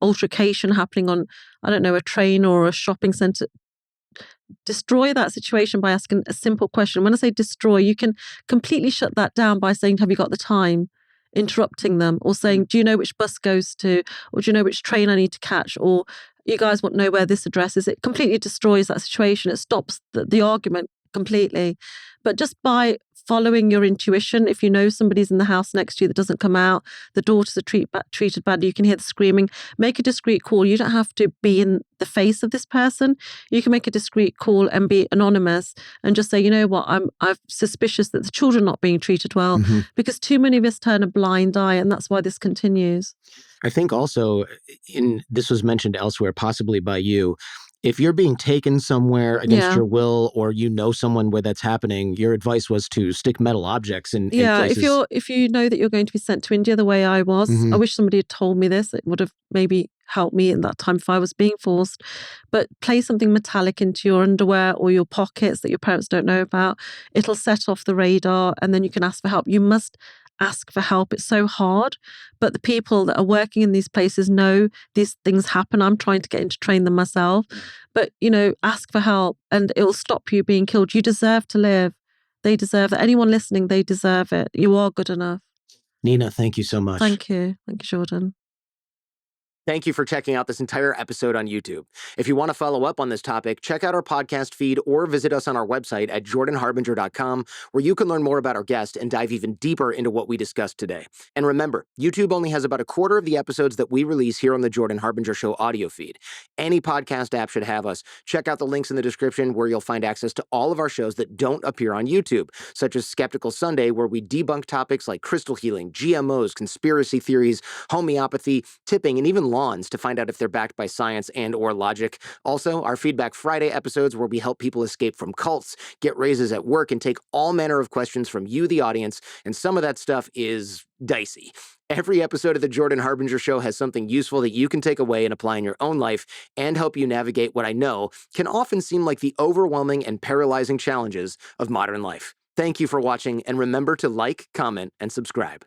altercation happening on, I don't know, a train or a shopping centre, destroy that situation by asking a simple question. When I say destroy, you can completely shut that down by saying, have you got the time? Interrupting them or saying, do you know which bus goes to, or do you know which train I need to catch, or you guys want to know where this address is. It completely destroys that situation. It stops the argument completely. But just by following your intuition, if you know somebody's in the house next to you that doesn't come out, the daughters are treated badly, you can hear the screaming, make a discreet call. You don't have to be in the face of this person. You can make a discreet call and be anonymous and just say, you know what, I'm suspicious that the children are not being treated well, because too many of us turn a blind eye, and that's why this continues. I think also, this was mentioned elsewhere, possibly by you, if you're being taken somewhere against your will, or someone where that's happening, your advice was to stick metal objects in places. If you know that you're going to be sent to India the way I was, I wish somebody had told me this. It would have maybe helped me in that time if I was being forced. But place something metallic into your underwear or your pockets that your parents don't know about. It'll set off the radar, and then you can ask for help. You must ask for help. It's so hard, but the people that are working in these places know these things happen. I'm trying to get in to train them myself, but ask for help, and it will stop you being killed. You deserve to live. They deserve it. Anyone listening, they deserve it. You are good enough. Nina, thank you so much. Thank you, Jordan. Thank you for checking out this entire episode on YouTube. If you want to follow up on this topic, check out our podcast feed or visit us on our website at jordanharbinger.com, where you can learn more about our guest and dive even deeper into what we discussed today. And remember, YouTube only has about a quarter of the episodes that we release here on the Jordan Harbinger Show audio feed. Any podcast app should have us. Check out the links in the description where you'll find access to all of our shows that don't appear on YouTube, such as Skeptical Sunday, where we debunk topics like crystal healing, GMOs, conspiracy theories, homeopathy, tipping, and even lawns to find out if they're backed by science and or logic. Also, our Feedback Friday episodes where we help people escape from cults, get raises at work, and take all manner of questions from you, the audience, and some of that stuff is dicey. Every episode of The Jordan Harbinger Show has something useful that you can take away and apply in your own life and help you navigate what I know can often seem like the overwhelming and paralyzing challenges of modern life. Thank you for watching, and remember to like, comment, and subscribe.